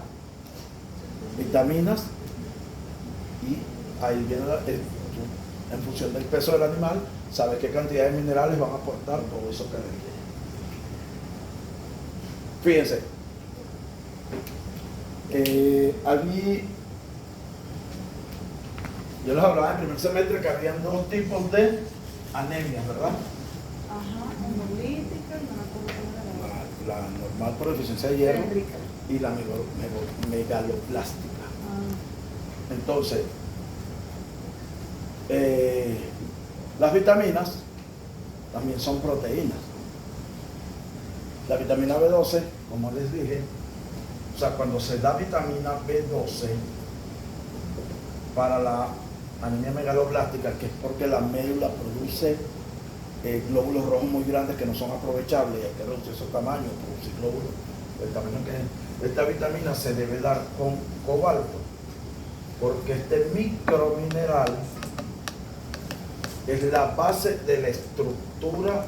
vitaminas y ahí viene en función del peso del animal, sabes qué cantidad de minerales van a aportar todo eso que le dije. Fíjense, yo les hablaba en el primer semestre que habían dos tipos de anemia, ¿verdad? Ajá, hemolítica, no me acuerdo cómo era La normal por deficiencia de hierro Férrica. y la megaloplástica. Ah, Entonces, las vitaminas también son proteínas. La vitamina B12, como les dije, o sea, cuando se da vitamina B12 para la anemia megaloblástica, que es porque la médula produce glóbulos rojos muy grandes que no son aprovechables y hay que reducir su tamaño, producir glóbulos del tamaño que es. Esta vitamina se debe dar con cobalto, porque este micromineral es la base de la estructura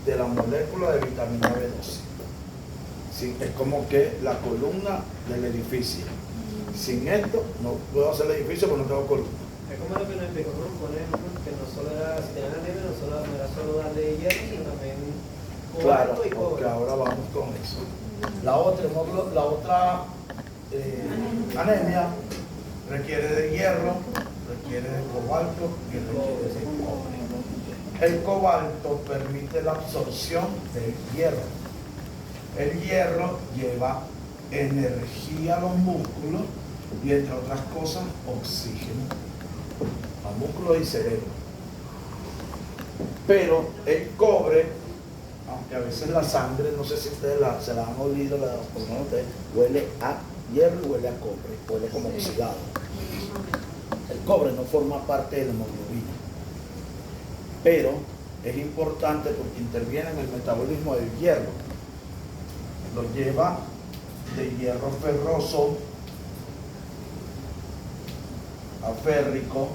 de la molécula de vitamina B12. Sí, es como que la columna del edificio. Sin esto no puedo hacer el edificio porque no tengo columna. Es como lo que nos explicó, ¿no? Por ejemplo, que no solo era, si tenían anemia, no era solo darle hierro, sino también Claro, cobalto y cobre. porque ahora vamos con eso. La otra anemia requiere de hierro, requiere de cobalto y requiere de cobre. El cobalto permite la absorción del hierro. El hierro lleva energía a los músculos y, entre otras cosas, oxígeno a músculos y cerebro. Pero el cobre, aunque a veces la sangre, no sé si ustedes se la han olido, por lo menos ustedes, huele a hierro y huele a cobre, huele como oxidado. El cobre no forma parte de la hemoglobina, pero es importante porque interviene en el metabolismo del hierro. Lo lleva de hierro ferroso a férrico,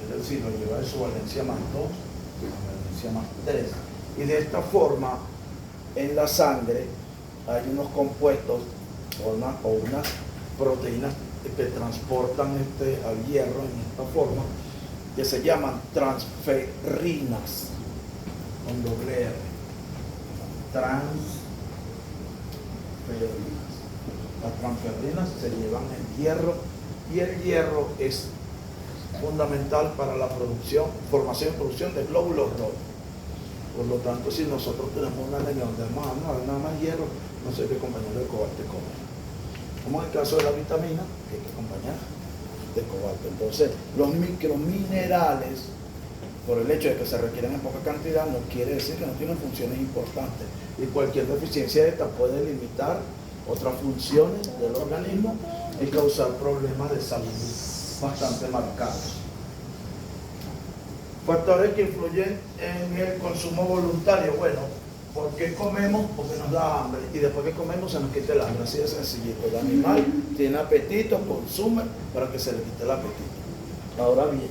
es decir, lo lleva de su valencia más 2 a valencia más 3. Y de esta forma, en la sangre hay unos compuestos o unas proteínas que transportan al hierro en esta forma, que se llaman transferrinas, con doble R. Transferrinas. Las transferrinas se llevan el hierro y el hierro es fundamental para la formación y producción de glóbulos rojos. Por lo tanto, si nosotros tenemos una anemia donde nada más hierro, no se debe acompañar de cobalto y cobre. Como en el caso de la vitamina, que hay que acompañar de cobalto. Entonces, los microminerales, por el hecho de que se requieren en poca cantidad, no quiere decir que no tienen funciones importantes. Y cualquier deficiencia de esta puede limitar otras funciones del organismo y causar problemas de salud bastante marcados. Factores que influyen en el consumo voluntario. Bueno, ¿por qué comemos? Porque nos da hambre. Y después que comemos se nos quita el hambre. Así de sencillito. El animal tiene apetito, consume para que se le quite el apetito. Ahora bien,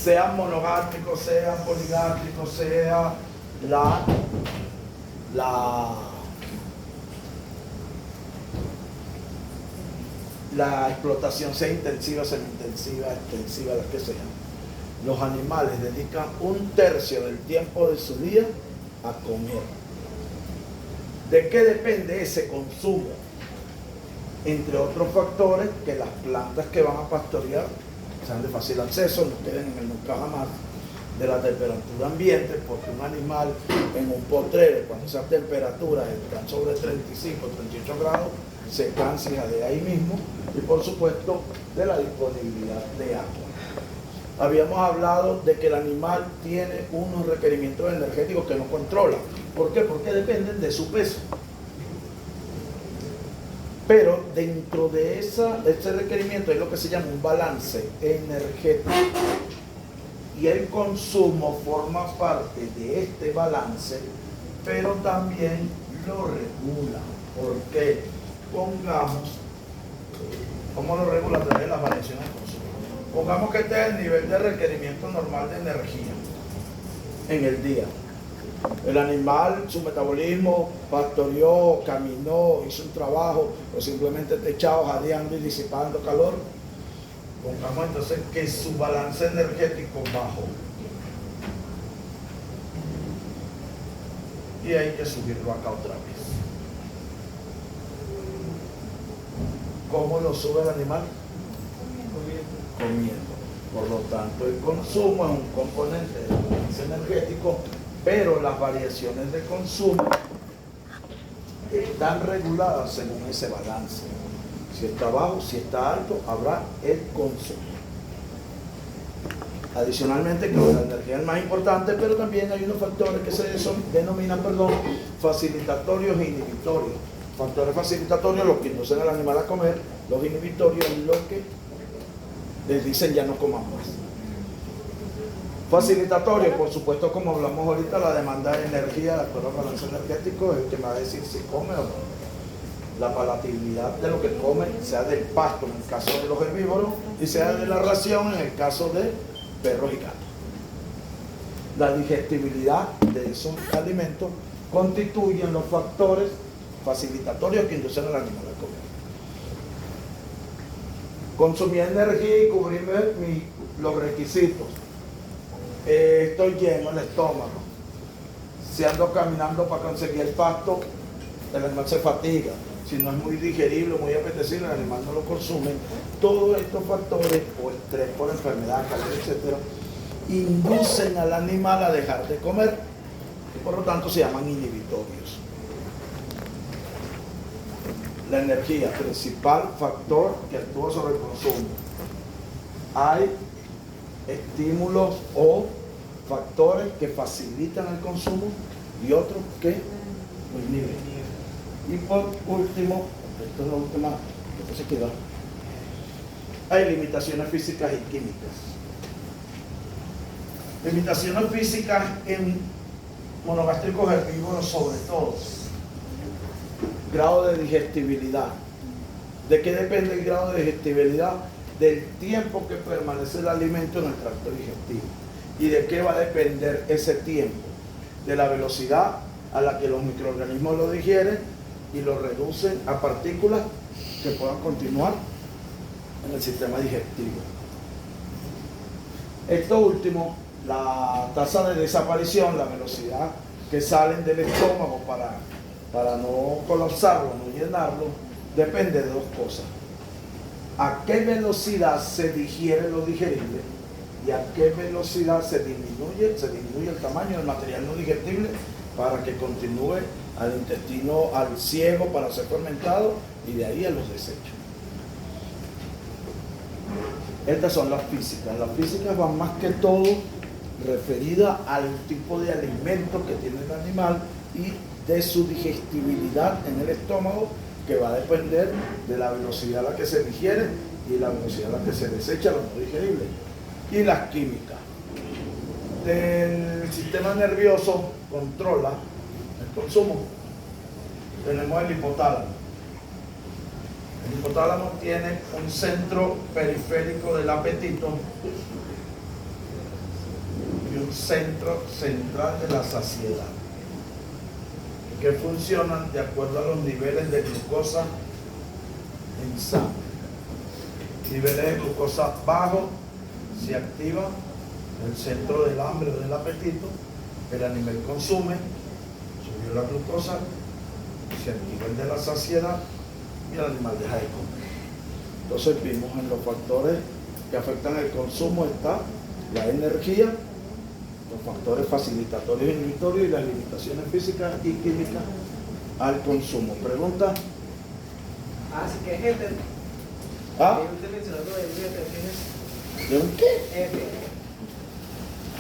sea monogástrico, sea poligástrico, sea la explotación sea intensiva, semi-intensiva, extensiva, la que sea. Los animales dedican 1/3 del tiempo de su día a comer. ¿De qué depende ese consumo? Entre otros factores, que las plantas que van a pastorear sean de fácil acceso, no queden en el nunca jamás, de la temperatura ambiente, porque un animal en un potrero, cuando esas temperaturas están sobre 35, 38 grados, se cansa de ahí mismo, y por supuesto de la disponibilidad de agua. Habíamos hablado de que el animal tiene unos requerimientos energéticos que no controla. ¿Por qué? Porque dependen de su peso. Pero dentro de ese requerimiento hay lo que se llama un balance energético. Y el consumo forma parte de este balance, pero también lo regula. ¿Por qué? Pongamos, ¿cómo lo regula? A través de las variaciones variaciones de consumo. Pongamos que este es el nivel de requerimiento normal de energía en el día. El animal, su metabolismo, pastoreó, caminó, hizo un trabajo, o simplemente está echado jadeando y disipando calor. Pongamos entonces que su balance energético bajó. Y hay que subirlo acá otra vez. ¿Cómo lo sube el animal? Comiendo. Por lo tanto, el consumo es un componente del balance energético, pero las variaciones de consumo están reguladas según ese balance. Si está bajo, si está alto, habrá el consumo. Adicionalmente, claro, la energía es el más importante, pero también hay unos factores que se denominan, facilitatorios e inhibitorios. Factores facilitatorios, los que inducen al animal a comer; los inhibitorios, los que les dicen ya no coman más. Facilitatorios, por supuesto, como hablamos ahorita, la demanda de energía de acuerdo al balance energético es el que me va a decir si come o no. La palatabilidad de lo que come, sea del pasto en el caso de los herbívoros y sea de la ración en el caso de perros y gatos. La digestibilidad de esos alimentos constituyen los factores facilitatorios que inducen al animal a comer. Consumir energía y cubrirme los requisitos. Estoy lleno el estómago. Si ando caminando para conseguir el pasto, el animal se fatiga. Si no es muy digerible, muy apetecible, el animal no lo consume. Todos estos factores, o estrés por enfermedad, calor, etc., inducen al animal a dejar de comer y por lo tanto se llaman inhibitorios. La energía, principal factor que actúa sobre el consumo. Hay estímulos o factores que facilitan el consumo y otros que lo inhiben. Y por último, esto es la última, esto se queda. Hay limitaciones físicas y químicas. Limitaciones físicas en monogástricos herbívoros sobre todo. Grado de digestibilidad. ¿De qué depende el grado de digestibilidad? Del tiempo que permanece el alimento en el tracto digestivo. ¿Y de qué va a depender ese tiempo? De la velocidad a la que los microorganismos lo digieren y lo reducen a partículas que puedan continuar en el sistema digestivo. Esto último, la tasa de desaparición, la velocidad que salen del estómago para no colapsarlo, no llenarlo, depende de dos cosas. A qué velocidad se digiere lo digerible y a qué velocidad se disminuye el tamaño del material no digestible para que continúe al intestino, al ciego para ser fermentado y de ahí a los desechos. Estas son las físicas. Las físicas van más que todo referidas al tipo de alimento que tiene el animal y de su digestibilidad en el estómago, que va a depender de la velocidad a la que se digiere y la velocidad a la que se desecha lo no digerible. Y las químicas. El sistema nervioso controla el consumo. Tenemos el hipotálamo. El hipotálamo tiene un centro periférico del apetito y un centro central de la saciedad, que funcionan de acuerdo a los niveles de glucosa en sangre. Niveles de glucosa bajos, se activa el centro del hambre o del apetito, el animal consume, subió la glucosa, se activa el de la saciedad y el animal deja de comer. Entonces vimos en los factores que afectan el consumo está la energía, los factores facilitatorios e inhibitorios y las limitaciones físicas y químicas al consumo. ¿Pregunta? Así que es éter. ¿Ah? Usted mencionó lo del éter, ¿qué es? ¿De un qué? Éter.